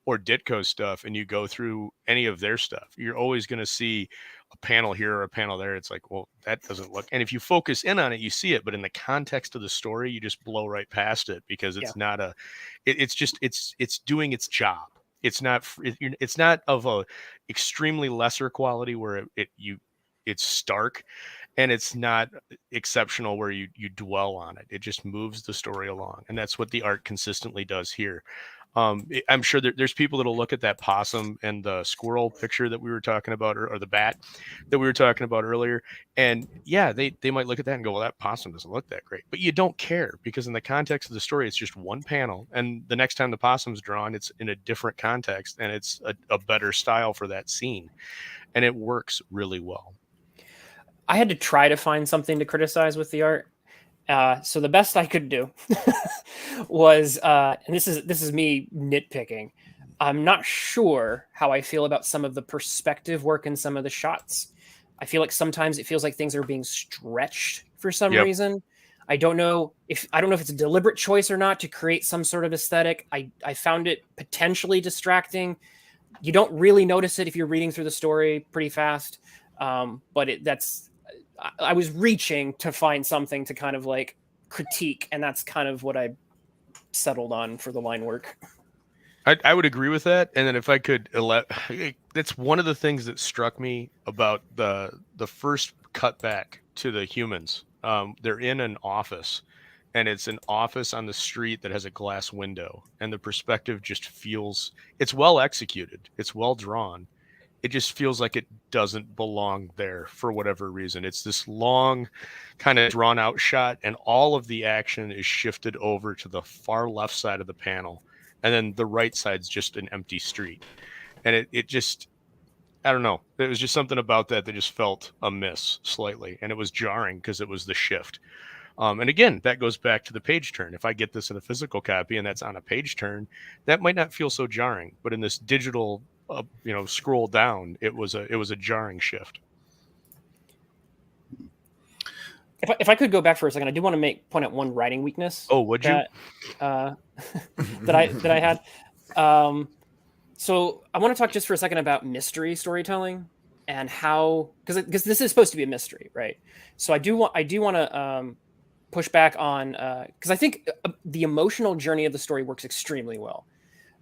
Speaker 4: or Ditko's stuff and you go through any of their stuff, you're always going to see a panel here or a panel there. It's like, well, that doesn't look, and if you focus in on it, you see it, but in the context of the story, you just blow right past it because it's not it's just, it's doing its job. It's not of a extremely lesser quality where it's stark, and it's not exceptional where you dwell on it. It just moves the story along, and that's what the art consistently does here. I'm sure there's people that'll look at that possum and the squirrel picture that we were talking about, or the bat that we were talking about earlier, and they might look at that and go, well, that possum doesn't look that great, but you don't care because in the context of the story, it's just one panel, and the next time the possum's drawn, it's in a different context, and it's a better style for that scene, and it works really well.
Speaker 3: I had to try to find something to criticize with the art. So the best I could do was, and this is me nitpicking. I'm not sure how I feel about some of the perspective work in some of the shots. I feel like sometimes it feels like things are being stretched for some reason. I don't know if it's a deliberate choice or not to create some sort of aesthetic. I found it potentially distracting. You don't really notice it if you're reading through the story pretty fast. But I was reaching to find something to kind of like critique, and that's kind of what I settled on for the line work.
Speaker 4: I would agree with that. And then if I could, that's one of the things that struck me about the first cutback to the humans. They're in an office, and it's an office on the street that has a glass window, and the perspective just feels, it's well executed. It's well drawn. It just feels like it doesn't belong there for whatever reason. It's this long, kind of drawn out shot, and all of the action is shifted over to the far left side of the panel. And then the right side's just an empty street. And it just, I don't know. There was just something about that just felt amiss slightly. And it was jarring because it was the shift. And again, that goes back to the page turn. If I get this in a physical copy and that's on a page turn, that might not feel so jarring. But in this digital scroll down, it was a jarring shift.
Speaker 3: If I could go back for a second, I do want to point out one writing weakness.
Speaker 4: Oh, would you?
Speaker 3: That I had. So I want to talk just for a second about mystery storytelling and how, because this is supposed to be a mystery, right? So I do want to push back on, because I think the emotional journey of the story works extremely well.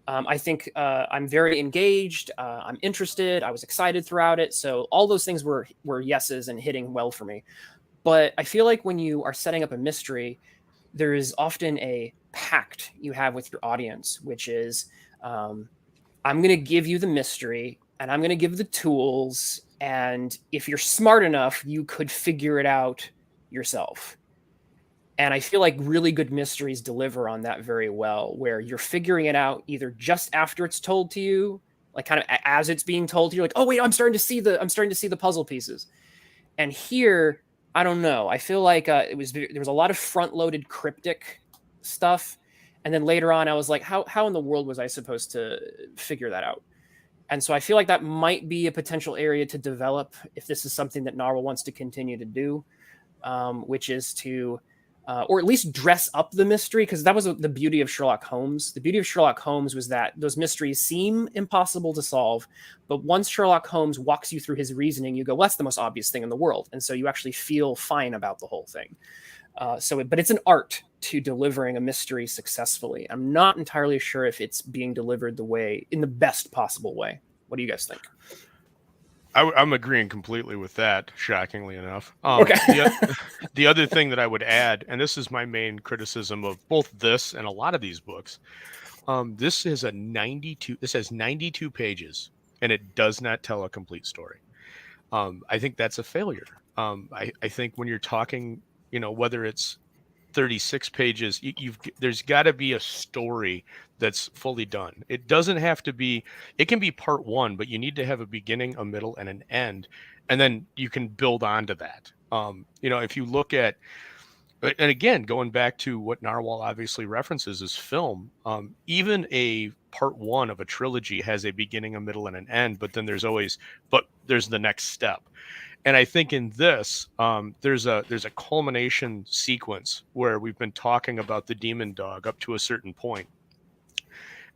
Speaker 3: I think I'm very engaged. I'm interested. I was excited throughout it. So all those things were yeses and hitting well for me. But I feel like when you are setting up a mystery, there is often a pact you have with your audience, which is I'm going to give you the mystery and I'm going to give the tools. And if you're smart enough, you could figure it out yourself. And I feel like really good mysteries deliver on that very well, where you're figuring it out either just after it's told to you, like kind of as it's being told to you, like, oh wait, I'm starting to see the puzzle pieces. And here, I don't know. I feel like there was a lot of front-loaded cryptic stuff, and then later on, I was like, how in the world was I supposed to figure that out? And so I feel like that might be a potential area to develop if this is something that Narwhal wants to continue to do, which is to, or at least dress up the mystery, because that was the beauty of Sherlock Holmes. The beauty of Sherlock Holmes was that those mysteries seem impossible to solve, but once Sherlock Holmes walks you through his reasoning, you go, well, that's the most obvious thing in the world. And so you actually feel fine about the whole thing. But it's an art to delivering a mystery successfully. I'm not entirely sure if it's being delivered in the best possible way. What do you guys think?
Speaker 4: I'm agreeing completely with that, shockingly enough.
Speaker 3: Okay.
Speaker 4: The other thing that I would add, and this is my main criticism of both this and a lot of these books, this has 92 pages, and it does not tell a complete story. I think that's a failure. I think when you're talking, whether it's 36 pages, there's got to be a story that's fully done. It doesn't have to be, it can be part one, but you need to have a beginning, a middle, and an end, and then you can build onto that. If you look at And again, going back to what Narwhal obviously references is film. Even a part one of a trilogy has a beginning, a middle, and an end, but then there's the next step. And I think in this, there's a culmination sequence where we've been talking about the demon dog up to a certain point,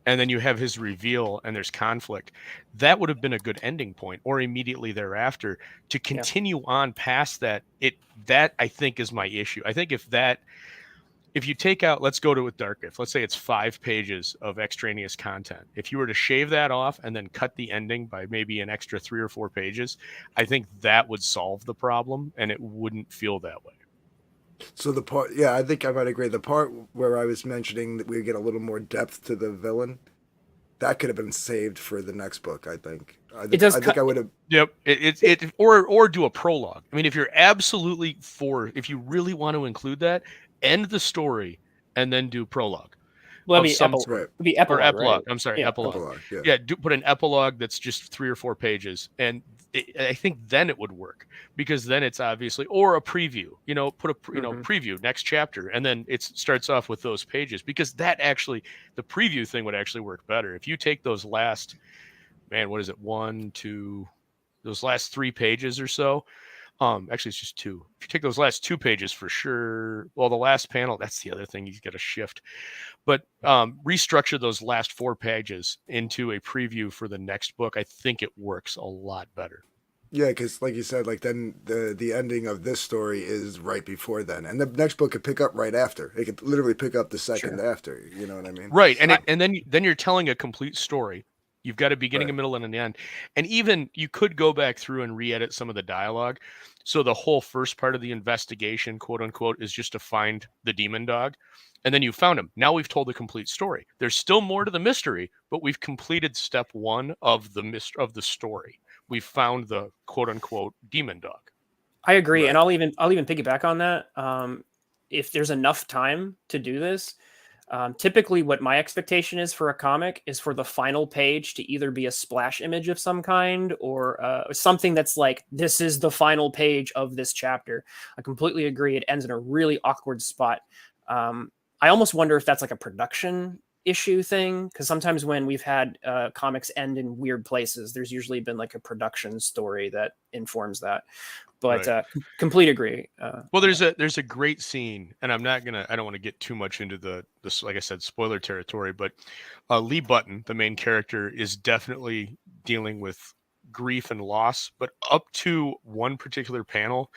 Speaker 4: and then you have his reveal and there's conflict. That would have been a good ending point, or immediately thereafter. To continue on past that, that I think is my issue. I think if you take out, let's go to with Dark Gift, let's say it's 5 pages of extraneous content. If you were to shave that off and then cut the ending by maybe an extra 3 or 4 pages, I think that would solve the problem and it wouldn't feel that way.
Speaker 2: So the part, yeah, I think I might agree. The part where I was mentioning that we get a little more depth to the villain, that could have been saved for the next book. I think. I think I would have.
Speaker 4: Yep. Or do a prologue. I mean, if you're absolutely if you really want to include that, end the story and then do prologue.
Speaker 3: Well, it'd be epilogue.
Speaker 4: Or epilogue.
Speaker 3: Right?
Speaker 4: I'm sorry, epilogue.
Speaker 2: Yeah.
Speaker 4: Put an epilogue that's just 3 or 4 pages, and I think then it would work, because then it's obviously, or a preview. Put a preview next chapter, and then it starts off with those pages, because that actually, the preview thing would actually work better if you take those last, what is it, 1, 2, those last 3 pages or so. Actually, it's just 2. If you take those last 2 pages for sure, well, the last panel, that's the other thing, you got to shift. But restructure those last 4 pages into a preview for the next book. I think it works a lot better.
Speaker 2: Yeah, because like you said, like then the ending of this story is right before then, and the next book could pick up right after. It could literally pick up the second after. You know what I mean?
Speaker 4: Right, and then you're telling a complete story. You've got a beginning, a middle, and an end. And even you could go back through and re-edit some of the dialogue. So the whole first part of the investigation, quote unquote, is just to find the demon dog. And then you found him. Now we've told the complete story. There's still more to the mystery, but we've completed step 1 of the story. We've found the quote unquote demon dog.
Speaker 3: I agree. Right. And I'll even piggyback on that. If there's enough time to do this, typically what my expectation is for a comic is for the final page to either be a splash image of some kind, or something that's like, this is the final page of this chapter. I completely agree. It ends in a really awkward spot. I almost wonder if that's like a production issue thing, because sometimes when we've had comics end in weird places, there's usually been like a production story that informs that. But complete agree.
Speaker 4: Well, there's a great scene, and I don't want to get too much into this, like I said, spoiler territory, but Lee Button, the main character, is definitely dealing with grief and loss, but up to one particular panel,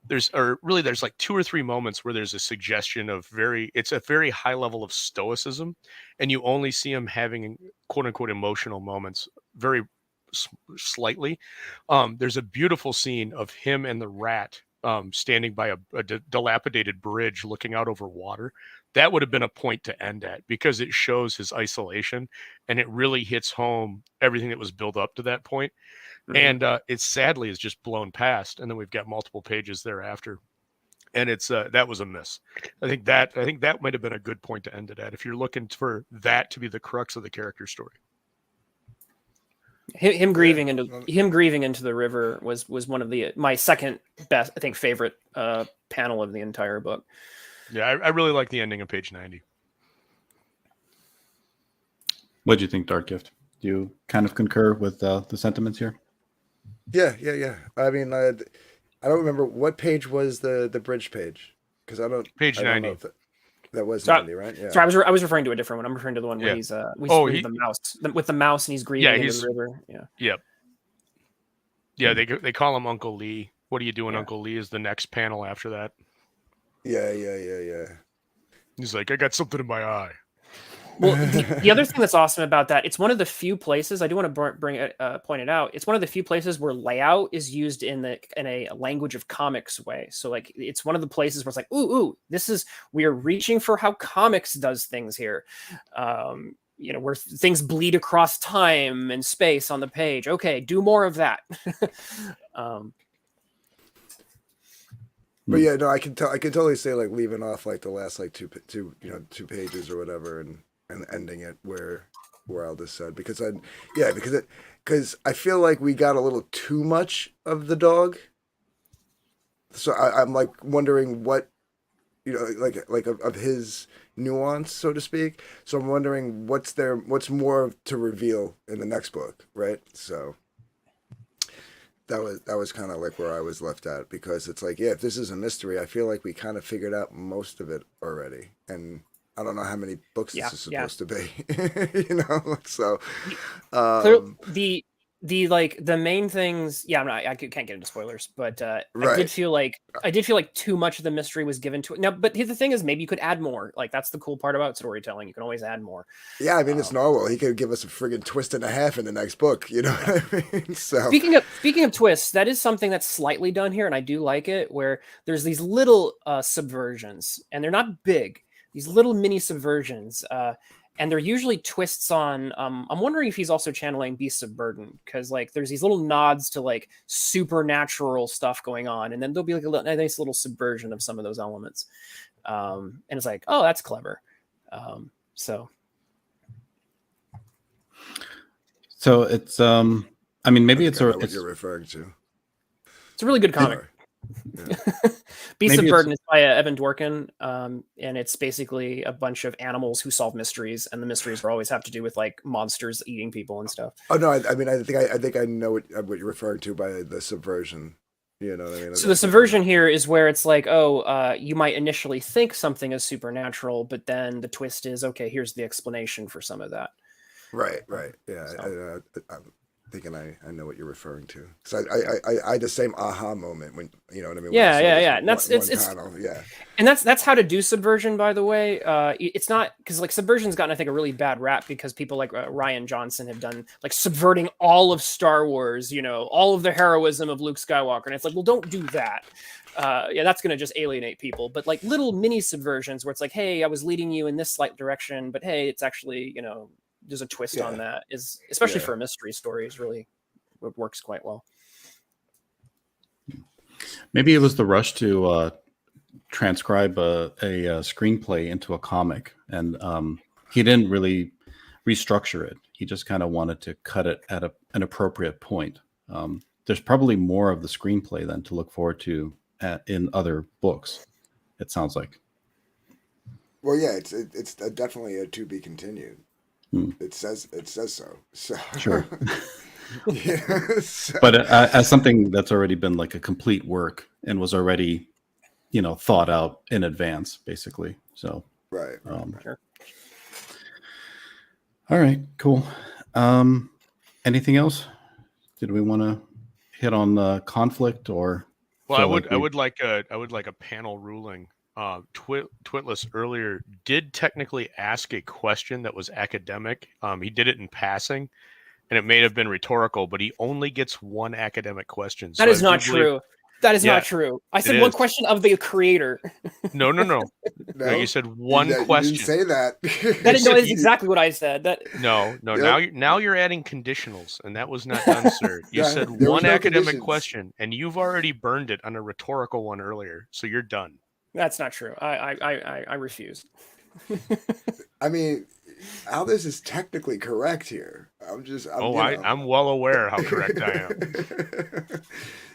Speaker 4: there's like 2 or 3 moments where there's a suggestion of it's a very high level of stoicism, and you only see him having quote unquote emotional moments very slightly. There's a beautiful scene of him and the rat standing by a dilapidated bridge looking out over water. That would have been a point to end at, because it shows his isolation and it really hits home everything that was built up to that point. And it sadly is just blown past, and then we've got multiple pages thereafter, and it's that was a miss. I think that might have been a good point to end it at, if you're looking for that to be the crux of the character story.
Speaker 3: Him grieving into the river was one of my second best, I think, favorite panel of the entire book.
Speaker 4: Yeah, I really like the ending of page 90.
Speaker 1: What do you think, Dark Gift? Do you kind of concur with the sentiments here?
Speaker 2: Yeah. I mean, I don't remember what page was the bridge page, because
Speaker 4: page 90.
Speaker 2: That was 90, right? Yeah.
Speaker 3: So I was referring to a different one. I'm referring to the one where he's with the mouse, and he's grieving in the river. Yeah.
Speaker 4: Yeah. They call him Uncle Lee. What are you doing, Uncle Lee? Is the next panel after that?
Speaker 2: Yeah.
Speaker 4: He's like, I got something in my eye.
Speaker 3: Well, the other thing that's awesome about that, it's one of the few places, I do want to point it out, it's one of the few places where layout is used in a language of comics way. So like, it's one of the places where it's like, ooh, we are reaching for how comics does things here. Where things bleed across time and space on the page. Okay, do more of that.
Speaker 2: But yeah, no, I can totally say, like, leaving off like the last like two pages or whatever, and ending it where Aldous said, because I feel like we got a little too much of the dog. So I'm like wondering what of his nuance, so to speak. So I'm wondering what's more to reveal in the next book, right? So that was kind of like where I was left at, because it's like, yeah, if this is a mystery, I feel like we kind of figured out most of it already, and I don't know how many books this is supposed to be, So,
Speaker 3: the main things. Yeah, I can't get into spoilers, but
Speaker 2: right.
Speaker 3: I did feel like too much of the mystery was given to it. Now, but the thing is, maybe you could add more. Like, that's the cool part about storytelling. You can always add more.
Speaker 2: Yeah, I mean, it's Narwhal. He could give us a friggin' twist and a half in the next book. You know what I mean? So
Speaker 3: speaking of twists, that is something that's slightly done here, and I do like it. Where there's these little subversions, and they're not big. These little mini subversions, and they're usually twists on. I'm wondering if he's also channeling Beasts of Burden, because like there's these little nods to like supernatural stuff going on, and then there'll be like a nice little subversion of some of those elements, and it's like, oh, that's clever.
Speaker 1: So it's I mean, maybe it's
Speaker 2: what you're referring to.
Speaker 3: It's a really good comic.
Speaker 2: Yeah.
Speaker 3: Beasts of Burden is by Evan Dworkin, and it's basically a bunch of animals who solve mysteries, and the mysteries always have to do with like monsters eating people and stuff.
Speaker 2: Oh no, I mean, I think I know what you're referring to by the subversion. You know what I mean?
Speaker 3: So the subversion here is where it's like, oh, you might initially think something is supernatural, but then the twist is, okay, here's the explanation for some of that.
Speaker 2: Right. Yeah, so. I'm thinking I know what you're referring to. So I had the same aha moment when, you know what I mean?
Speaker 3: Yeah. And that's
Speaker 2: panel. Yeah.
Speaker 3: And that's how to do subversion, by the way. It's not because like subversion's gotten, I think, a really bad rap because people like Ryan Johnson have done like subverting all of Star Wars, all of the heroism of Luke Skywalker, and it's like, well, don't do that. That's going to just alienate people. But like little mini subversions where it's like, hey, I was leading you in this slight direction, but hey, it's actually, there's a twist on that, is especially for a mystery story, is really it works quite well.
Speaker 1: Maybe it was the rush to transcribe a screenplay into a comic, and he didn't really restructure it. He just kind of wanted to cut it at an appropriate point. There's probably more of the screenplay then to look forward to in other books, it sounds like.
Speaker 2: Well, yeah, it's definitely a to be continued. It says so.
Speaker 1: Sure.
Speaker 2: So.
Speaker 1: But as something that's already been like a complete work and was already, thought out in advance, basically. So
Speaker 2: right.
Speaker 3: Sure.
Speaker 1: All right, cool. Anything else? Did we want to hit on conflict or?
Speaker 4: Well, I would like a panel ruling. Twitless earlier did technically ask a question that was academic. He did it in passing, and it may have been rhetorical, but he only gets one academic question.
Speaker 3: So that is not true. That is not true. I said one question of the creator.
Speaker 4: No, you said one question.
Speaker 2: You didn't say that.
Speaker 3: That is exactly what I said.
Speaker 4: No. Yep. Now you're adding conditionals, and that was not done, sir. You said one academic question, and you've already burned it on a rhetorical one earlier, so you're done.
Speaker 3: That's not true. I refuse.
Speaker 2: I mean, how this is technically correct here.
Speaker 4: I'm well aware how correct I am.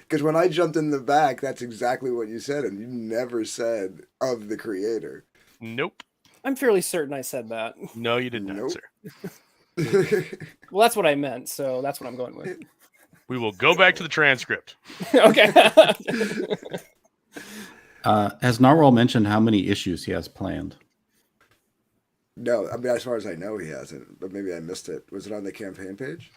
Speaker 2: Because when I jumped in the back, that's exactly what you said, and you never said of the creator.
Speaker 4: Nope.
Speaker 3: I'm fairly certain I said that.
Speaker 4: No, you did not, sir.
Speaker 3: Well, that's what I meant, so that's what I'm going with.
Speaker 4: We will go back to the transcript.
Speaker 3: Okay.
Speaker 1: Has Narwhal mentioned how many issues he has planned?
Speaker 2: No, I mean, as far as I know, he hasn't, but maybe I missed it. Was it on the campaign page?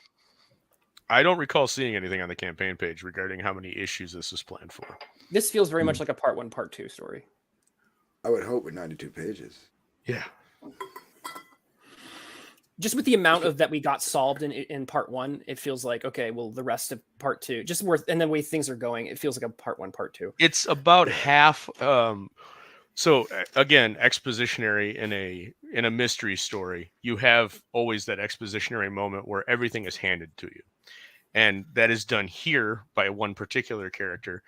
Speaker 4: I don't recall seeing anything on the campaign page regarding how many issues this is planned for.
Speaker 3: This feels very much like a part 1, part 2 story.
Speaker 2: I would hope with 92 pages.
Speaker 4: Yeah.
Speaker 3: Just with the amount of that we got solved in part 1, it feels like, okay, well, the rest of part 2, just worth, and the way things are going, it feels like a part 1, part 2.
Speaker 4: It's about half. So again, expositionary in a mystery story, you have always that expositionary moment where everything is handed to you. And that is done here by one particular character.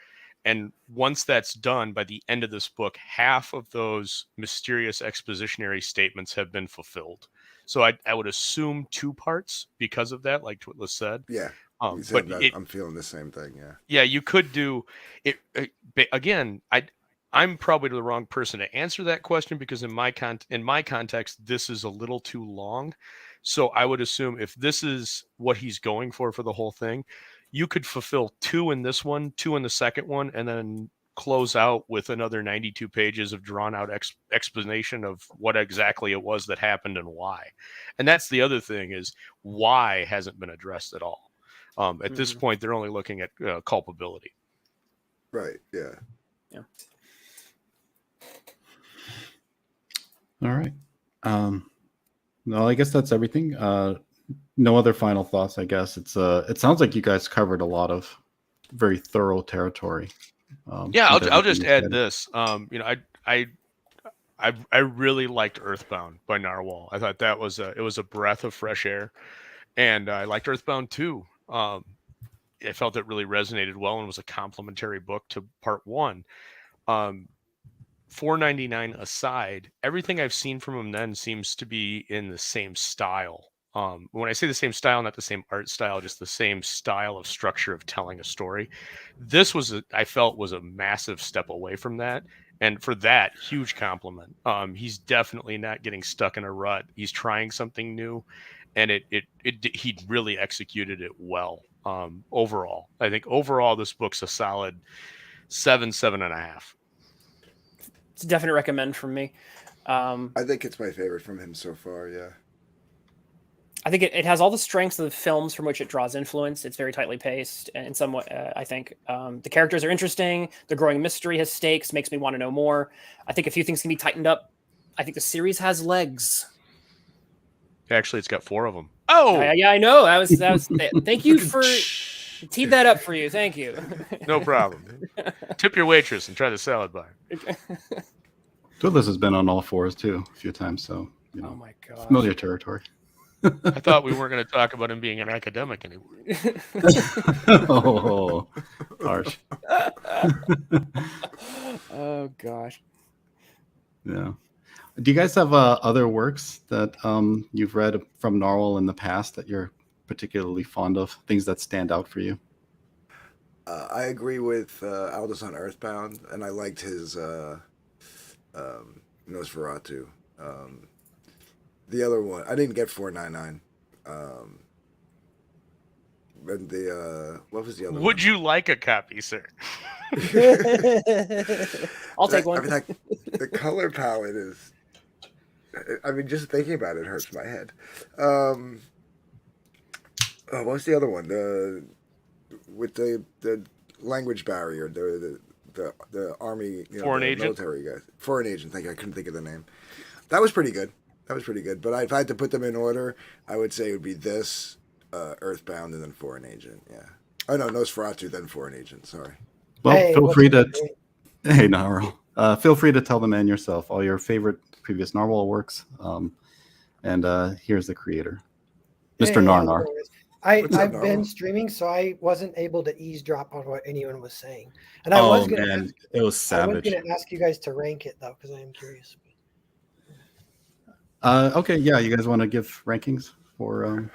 Speaker 4: And once that's done, by the end of this book, half of those mysterious expositionary statements have been fulfilled. So I would assume 2 parts because of that, like Twitless said.
Speaker 2: Yeah.
Speaker 4: But
Speaker 2: I'm feeling the same thing. Yeah.
Speaker 4: Yeah, you could do it again. I'm probably the wrong person to answer that question because in my context, this is a little too long. So I would assume if this is what he's going for the whole thing, you could fulfill 2 in this one, 2 in the second one, and then close out with another 92 pages of drawn out explanation of what exactly it was that happened and why. And that's the other thing, is why hasn't been addressed at all. At this point, they're only looking at culpability.
Speaker 2: Right. Yeah.
Speaker 3: Yeah.
Speaker 1: All right. No, I guess that's everything. No other final thoughts, I guess. It sounds like you guys covered a lot of very thorough territory.
Speaker 4: Yeah, I'll just add this. You know, I really liked Earthbound by Narwhal. I thought that was a breath of fresh air, and I liked Earthbound too. I felt it really resonated well and was a complementary book to part 1. $4.99 aside, everything I've seen from him then seems to be in the same style. When I say the same style, not the same art style, just the same style of structure of telling a story. This I felt was a massive step away from that. And for that, huge compliment. He's definitely not getting stuck in a rut. He's trying something new, and he really executed it well. Overall, I think this book's a solid 7.5.
Speaker 3: It's a definite recommend from me.
Speaker 2: I think it's my favorite from him so far. Yeah.
Speaker 3: I think it has all the strengths of the films from which it draws influence. It's very tightly paced, and somewhat, I think. The characters are interesting. The growing mystery has stakes, makes me want to know more. I think a few things can be tightened up. I think the series has legs.
Speaker 4: Actually, it's got 4 of them. Oh!
Speaker 3: Yeah, I know. That was thank you for... teed that up for you. Thank you.
Speaker 4: No problem. Tip your waitress and try the salad bar.
Speaker 1: Twiddlers has been on all 4s too a few times, so you know,
Speaker 3: oh my god,
Speaker 1: familiar territory.
Speaker 4: I thought we weren't going to talk about him being an academic anymore.
Speaker 1: Oh, harsh.
Speaker 3: Oh gosh.
Speaker 1: Yeah. Do you guys have other works that you've read from Narwhal in the past that you're particularly fond of? Things that stand out for you?
Speaker 2: I agree with Aldous on Earthbound, and I liked his Nosferatu. The other one, I didn't get 4.99. And what was the other one?
Speaker 4: Would you like a copy, sir?
Speaker 3: I'll take one.
Speaker 2: I mean, the color palette is... I mean, just thinking about it hurts my head. What was the other one? With the language barrier, the army,
Speaker 4: Foreign agent,
Speaker 2: military guys. Foreign agent. Thank you. I couldn't think of the name. That was pretty good. But if I had to put them in order, I would say it would be this, Earthbound, and then Foreign Agent. Yeah. Oh no, Nosferatu, then Foreign Agent. Sorry.
Speaker 1: Well, feel free to. Hey, Narwhal. Feel free to tell the man yourself all your favorite previous Narwhal works. And here's the creator, Mr. Narnar.
Speaker 5: I've been streaming, so I wasn't able to eavesdrop on what anyone was saying. And I was going
Speaker 1: it was savage.
Speaker 5: I was going to ask you guys to rank it though, because I am curious.
Speaker 1: Okay, yeah, you guys want to give rankings for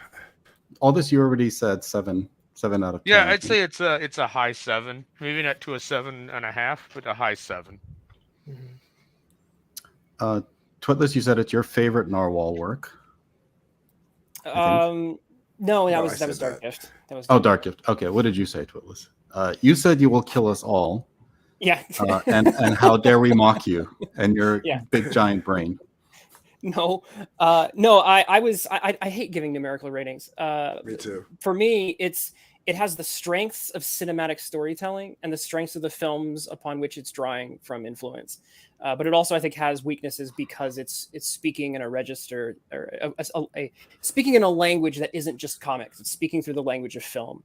Speaker 1: all this? You already said 7 out of 10.
Speaker 4: Yeah, I'd say it's a high 7, maybe not to a 7.5, but a high 7.
Speaker 1: Mm-hmm. Twitless, you said it's your favorite Narwhal work.
Speaker 3: No, that was Dark Gift.
Speaker 1: Dark Gift. Okay, what did you say, Twitless? You said you will kill us all.
Speaker 3: Yeah.
Speaker 1: and how dare we mock you and your big giant brain.
Speaker 3: No, I hate giving numerical ratings.
Speaker 2: Me too.
Speaker 3: For me, it has the strengths of cinematic storytelling and the strengths of the films upon which it's drawing from influence. But it also, I think, has weaknesses because it's speaking in a register or speaking in a language that isn't just comics. It's speaking through the language of film.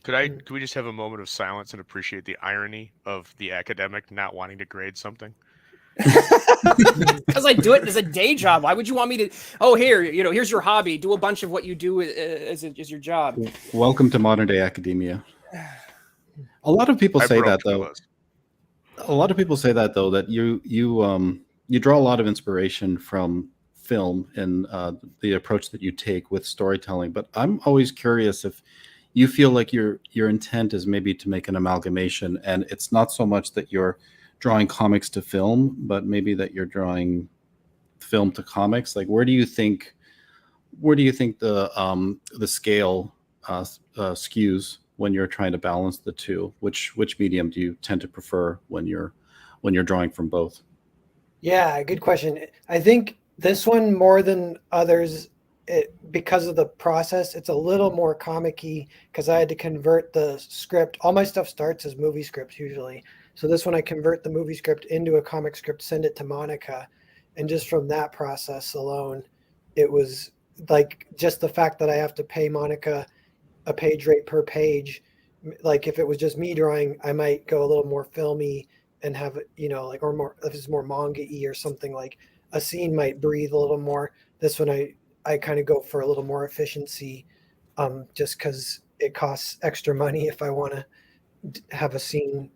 Speaker 4: Could we just have a moment of silence and appreciate the irony of the academic not wanting to grade something?
Speaker 3: Because I do it as a day job. Why would you want me to? Oh, here's your hobby. Do a bunch of what you do as your job.
Speaker 1: Welcome to modern day academia. A lot of people say that though. A lot of people say that though, that you draw a lot of inspiration from film and the approach that you take with storytelling. But I'm always curious if you feel like your intent is maybe to make an amalgamation, and it's not so much that you're drawing comics to film, but maybe that you're drawing film to comics. Like, where do you think the scale skews when you're trying to balance the two? Which medium do you tend to prefer when you're drawing from both?
Speaker 5: Yeah, good question. I think this one more than others, because of the process, it's a little more comic-y because I had to convert the script. All my stuff starts as movie scripts usually. So this one, I convert the movie script into a comic script, send it to Monica. And just from that process alone, it was like just the fact that I have to pay Monica a page rate per page. Like if it was just me drawing, I might go a little more filmy and have it, like, or more, if it's more manga-y or something, like a scene might breathe a little more. This one, I kind of go for a little more efficiency, just because it costs extra money if I want to have a scene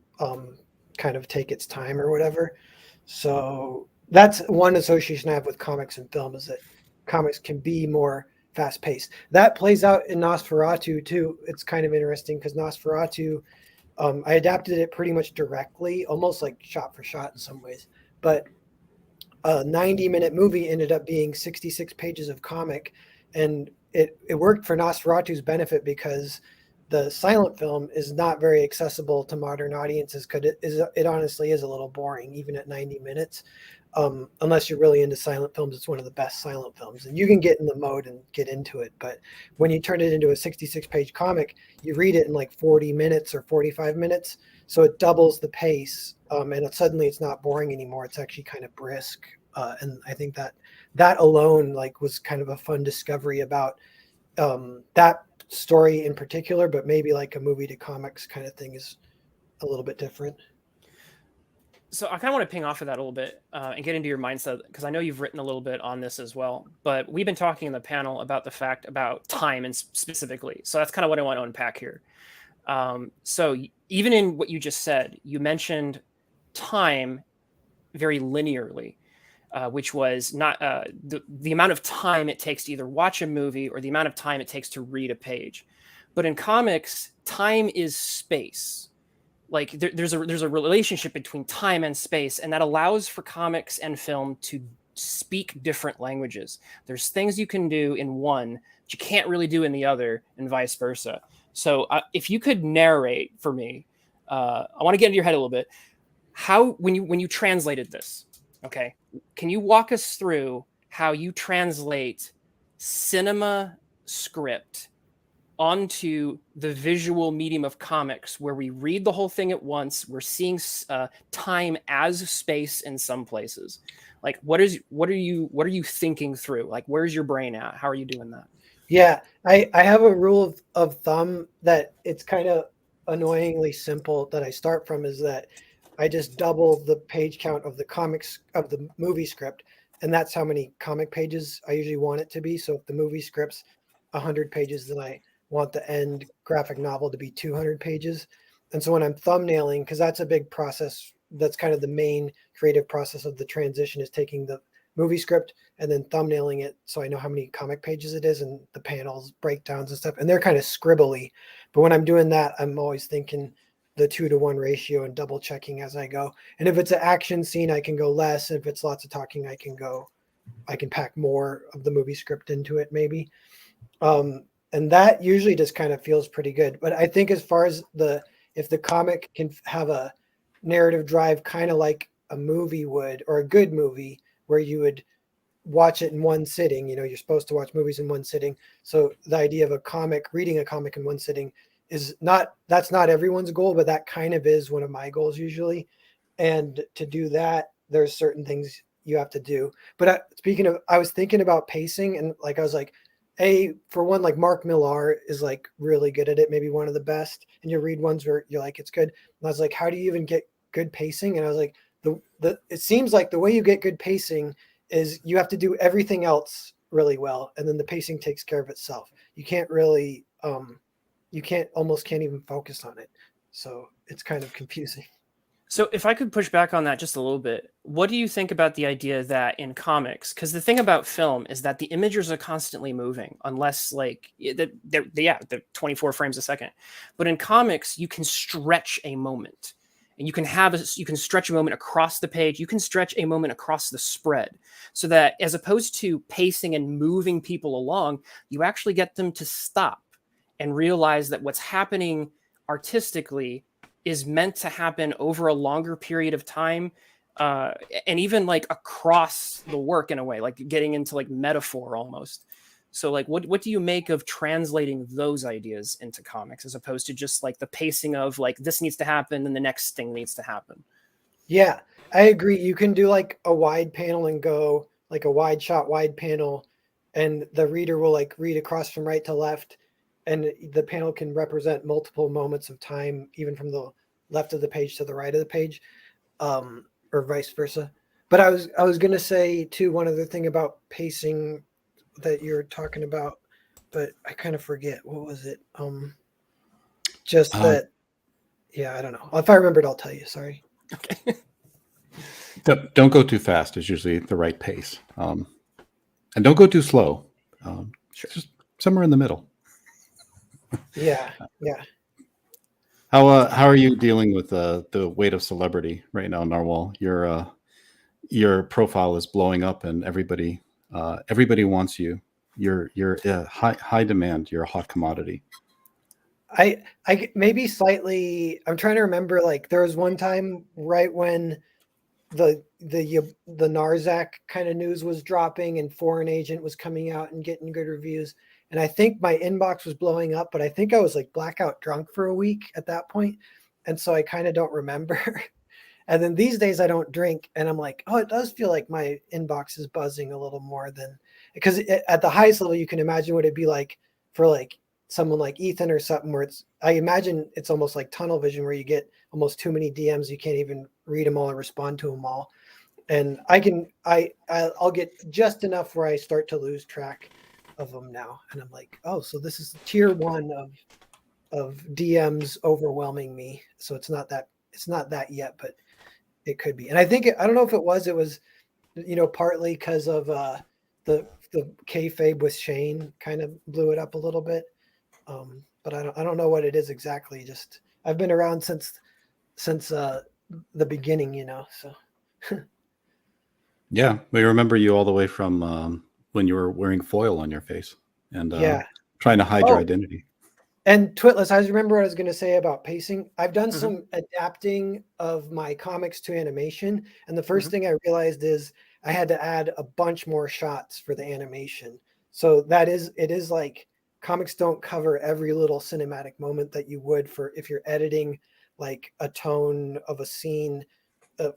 Speaker 5: kind of take its time or whatever. So that's one association I have with comics and film, is that comics can be more fast paced. That plays out in Nosferatu too. It's kind of interesting because Nosferatu, I adapted it pretty much directly, almost like shot for shot in some ways. But a 90-minute movie ended up being 66 pages of comic, and it worked for Nosferatu's benefit because the silent film is not very accessible to modern audiences because it honestly is a little boring even at 90 minutes. Unless you're really into silent films, it's one of the best silent films, and you can get in the mode and get into it. But when you turn it into a 66-page comic, you read it in like 40 minutes or 45 minutes, so it doubles the pace, and suddenly it's not boring anymore. It's actually kind of brisk, and I think that alone like was kind of a fun discovery about that story in particular, but maybe like a movie to comics kind of thing is a little bit different.
Speaker 3: So I kind of want to ping off of that a little bit and get into your mindset, because I know you've written a little bit on this as well, but we've been talking in the panel about the fact about time and specifically. So that's kind of what I want to unpack here. So even in what you just said, you mentioned time very linearly, which was not the amount of time it takes to either watch a movie or the amount of time it takes to read a page. But in comics, time is space. Like there's a relationship between time and space, and that allows for comics and film to speak different languages. There's things you can do in one that you can't really do in the other, and vice versa. So if you could narrate for me, I want to get into your head a little bit. How when you translated this, okay, can you walk us through how you translate cinema script onto the visual medium of comics, where we read the whole thing at once? We're seeing time as space in some places. Like, what are you thinking through? Like, where's your brain at? How are you doing that?
Speaker 5: Yeah, I have a rule of thumb that it's kind of annoyingly simple that I start from, is that I just double the page count of the comics of the movie script, and that's how many comic pages I usually want it to be. So if the movie script's 100 pages, then I want the end graphic novel to be 200 pages. And so when I'm thumbnailing, because that's a big process, that's kind of the main creative process of the transition, is taking the movie script and then thumbnailing it so I know how many comic pages it is and the panels, breakdowns and stuff. And they're kind of scribbly. But when I'm doing that, I'm always thinking the 2-to-1 ratio and double checking as I go. And if it's an action scene, I can go less. If it's lots of talking, I can pack more of the movie script into it maybe. And that usually just kind of feels pretty good. But I think as far as if the comic can have a narrative drive, kind of like a movie would, or a good movie where you would watch it in one sitting, you're supposed to watch movies in one sitting. So the idea of reading a comic in one sitting that's not everyone's goal, but that kind of is one of my goals usually. And to do that, there's certain things you have to do. But I was thinking about pacing, and like, I was like, for one, like Mark Millar is like really good at it, maybe one of the best. And you read ones where you're like, it's good. And I was like, how do you even get good pacing? And I was like, it seems like the way you get good pacing is you have to do everything else really well, and then the pacing takes care of itself. You can't really, almost can't even focus on it. So it's kind of confusing.
Speaker 3: So if I could push back on that just a little bit, what do you think about the idea that in comics, because the thing about film is that the images are constantly moving, unless like they're 24 frames a second. But in comics, you can stretch a moment, and you can stretch a moment across the page. You can stretch a moment across the spread, so that as opposed to pacing and moving people along, you actually get them to stop and realize that what's happening artistically is meant to happen over a longer period of time, and even like across the work in a way, like getting into like metaphor almost. So like what do you make of translating those ideas into comics as opposed to just like the pacing of like this needs to happen and the next thing needs to happen?
Speaker 5: Yeah, I agree. You can do like a wide panel and go like a wide shot, wide panel, and the reader will like read across from right to left, and the panel can represent multiple moments of time, even from the left of the page to the right of the page, or vice versa. But I was gonna say too, one other thing about pacing that you're talking about, but I kind of forget what was it. Just that, yeah, I don't know. If I remembered, I'll tell you. Sorry.
Speaker 3: Okay.
Speaker 1: Don't go too fast is usually the right pace. And don't go too slow. Just somewhere in the middle.
Speaker 5: Yeah. Yeah.
Speaker 1: How are you dealing with the weight of celebrity right now, Narwhal? Your profile is blowing up, and everybody wants you. You're high demand. You're a hot commodity.
Speaker 5: I maybe slightly. I'm trying to remember. Like there was one time right when the Narzac kind of news was dropping and Foreign Agent was coming out and getting good reviews. And I think my inbox was blowing up, but I think I was like blackout drunk for a week at that point. And so I kind of don't remember. And then these days I don't drink, and I'm like, oh, it does feel like my inbox is buzzing a little more than, because at the highest level, you can imagine what it'd be like for like someone like Ethan or something, where I imagine it's almost like tunnel vision, where you get almost too many DMs. You can't even read them all and respond to them all. And I'll get just enough where I start to lose track of them now. And I'm like, oh, so this is tier 1 of DMs overwhelming me. So it's not that yet, but it could be. And I think I don't know if it was partly because of the kayfabe with Shane kind of blew it up a little bit. But I don't know what it is exactly. Just I've been around since the beginning, so.
Speaker 1: Yeah, we remember you all the way from when you were wearing foil on your face and trying to hide your identity.
Speaker 5: And Twitless, I remember what I was going to say about pacing. I've done some adapting of my comics to animation, and the first thing I realized is I had to add a bunch more shots for the animation. So it is like comics don't cover every little cinematic moment that you would for if you're editing like a tone of a scene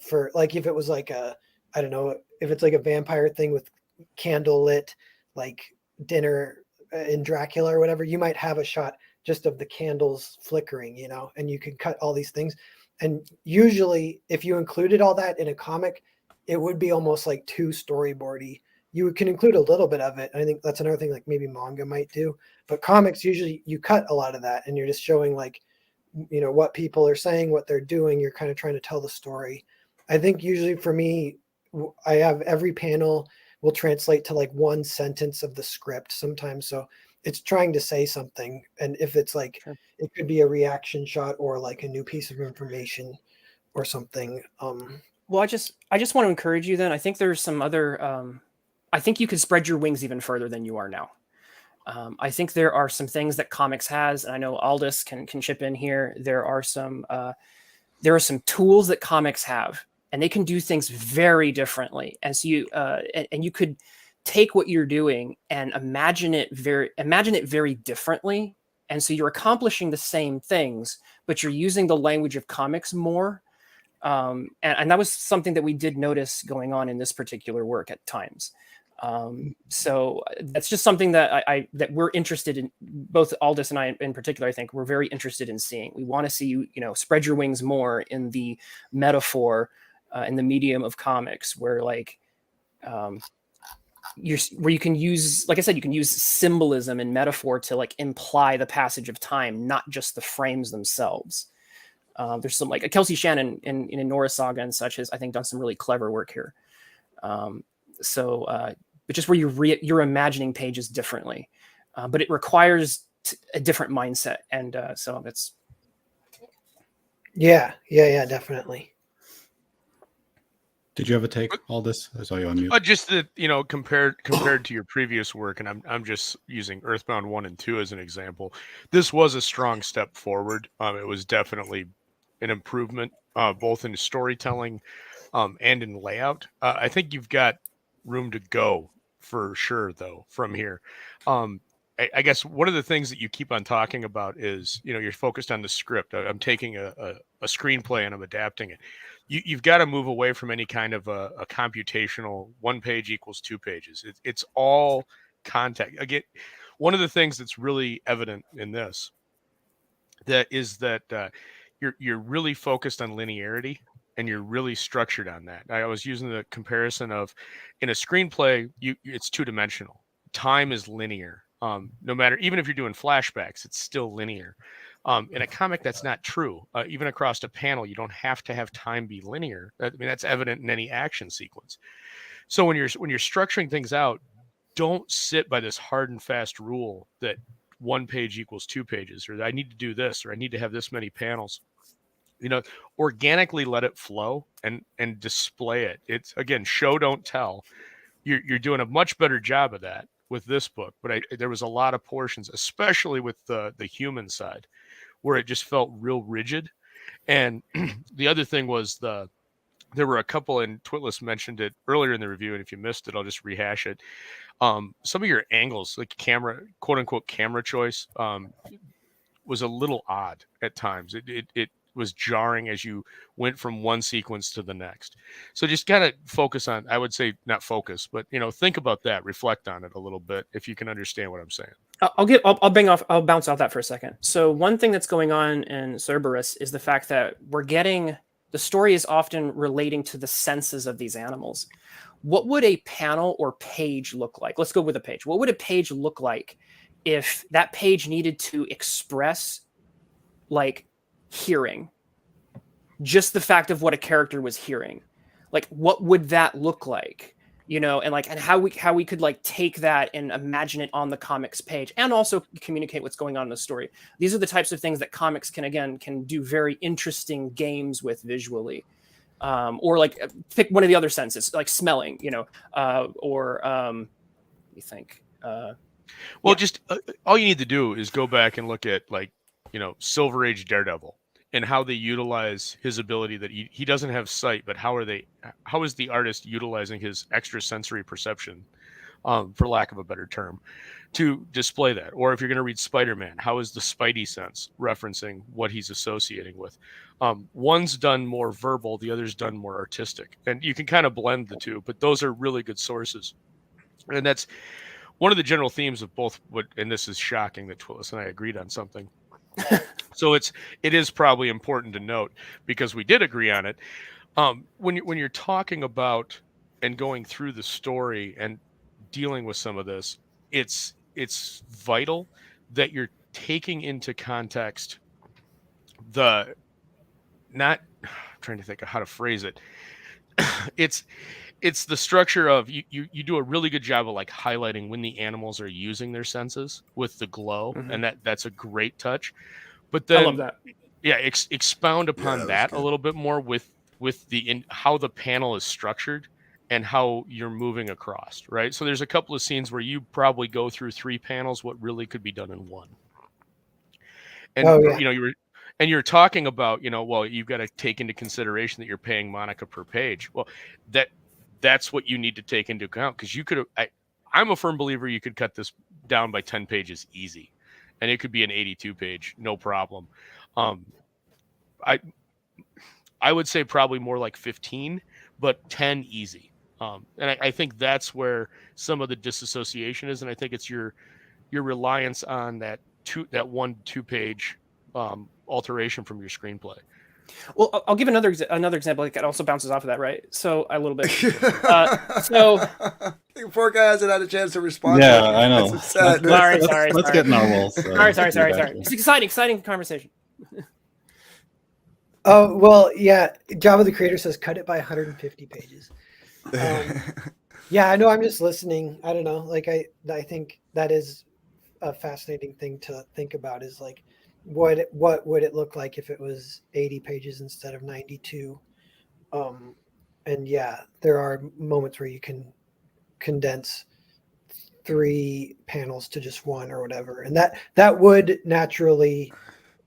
Speaker 5: for like if it was like I don't know, if it's like a vampire thing with candle lit like dinner in Dracula or whatever, you might have a shot just of the candles flickering, and you can cut all these things. And usually if you included all that in a comic, it would be almost like too storyboardy. You can include a little bit of it. I think that's another thing like maybe manga might do, but comics, usually you cut a lot of that and you're just showing like, what people are saying, what they're doing. You're kind of trying to tell the story. I think usually for me, I have every panel will translate to like one sentence of the script sometimes. So it's trying to say something. And if it's like, it could be a reaction shot or like a new piece of information or something.
Speaker 3: Well, I just want to encourage you then. I think there's some other, I think you could spread your wings even further than you are now. I think there are some things that comics has, and I know Aldous can chip in here. There are some tools that comics have, and they can do things very differently. And so you could take what you're doing and imagine it very differently. And so you're accomplishing the same things, but you're using the language of comics more. And that was something that we did notice going on in this particular work at times. So that's just something that that we're interested in, both Aldous and I in particular. I think we're very interested in seeing. We want to see you, spread your wings more in the metaphor, in the medium of comics, where like, where you can use, like I said, you can use symbolism and metaphor to like imply the passage of time, not just the frames themselves. There's some like Kelsey Shannon in Norris Saga and such has, I think, done some really clever work here. But just where you're imagining pages differently, but it requires a different mindset. And so it's.
Speaker 5: Yeah, definitely.
Speaker 1: Did you have a take, Aldous? I saw you on mute.
Speaker 4: Just that, compared to your previous work, and I'm just using Earthbound 1 and 2 as an example. This was a strong step forward. It was definitely an improvement, both in storytelling and in layout. I think you've got room to go for sure, though, from here. I guess one of the things that you keep on talking about is, you're focused on the script. I'm taking a screenplay and I'm adapting it. You've got to move away from any kind of a computational 1 page equals 2 pages. It's all context. Again, one of the things that's really evident in this that you're really focused on linearity and you're really structured on that. I was using the comparison of in a screenplay, it's 2-dimensional. Time is linear. No matter, even if you're doing flashbacks, it's still linear. In a comic, that's not true. Even across a panel, you don't have to have time be linear. That's evident in any action sequence. So when you're structuring things out, don't sit by this hard and fast rule that 1 page equals 2 pages, or I need to do this, or I need to have this many panels. Organically let it flow and display it. It's, again, show don't tell. You're doing a much better job of that with this book, but there was a lot of portions, especially with the human side, where it just felt real rigid. And the other thing was there were a couple, and Twitless mentioned it earlier in the review, and if you missed it, I'll just rehash it. Some of your angles, like camera, quote unquote camera choice, was a little odd at times. It was jarring as you went from one sequence to the next. So just gotta focus on, I would say not focus, but think about that, reflect on it a little bit, if you can understand what I'm saying.
Speaker 3: I'll bounce off that for a second. So one thing that's going on in Cerberus is the fact that the story is often relating to the senses of these animals. What would a panel or page look like? Let's go with a page. What would a page look like if that page needed to express like hearing? Just the fact of what a character was hearing. Like, what would that look like? And how we could like take that and imagine it on the comics page and also communicate what's going on in the story. These are the types of things that comics can do very interesting games with visually. Or like pick one of the other senses, like smelling, what do you think?
Speaker 4: Just all you need to do is go back and look at Silver Age Daredevil and how they utilize his ability that he doesn't have sight, but how is the artist utilizing his extrasensory perception, for lack of a better term, to display that? Or if you're going to read Spider-Man, how is the Spidey sense referencing what he's associating with? One's done more verbal, the other's done more artistic, and you can kind of blend the two, but those are really good sources. And that's one of the general themes of both. And this is shocking that Twillis and I agreed on something. So it is probably important to note, because we did agree on it. When you're talking about and going through the story and dealing with some of this, it's vital that you're taking into context I'm trying to think of how to phrase it. It's the structure of you do a really good job of like highlighting when the animals are using their senses with the glow, and that's a great touch. But then, I love that. Yeah, expound upon that a little bit more with how the panel is structured and how you're moving across, right? So there's a couple of scenes where you probably go through 3 panels, what really could be done in 1. And you're talking about, you've got to take into consideration that you're paying Monica per page. Well, that's what you need to take into account, because I'm a firm believer you could cut this down by 10 pages easy, and it could be an 82 page, no problem. I would say probably more like 15, but 10 easy. And I think that's where some of the disassociation is, and I think it's your reliance on that 1-2 page alteration from your screenplay.
Speaker 3: Well, I'll give another example that also bounces off of that, right? So a little bit.
Speaker 2: Poor guy hasn't had a chance to respond.
Speaker 1: Yeah, I know.
Speaker 3: Sorry.
Speaker 1: Let's get Narwhal.
Speaker 3: Sorry. It's exciting conversation.
Speaker 5: Oh, well, yeah. Java the creator says cut it by 150 pages. Yeah, I know. I'm just listening. I don't know. Like I think that is a fascinating thing to think about is like what would it look like if it was 80 pages instead of 92? And yeah, there are moments where you can condense 3 panels to just one or whatever. And that would naturally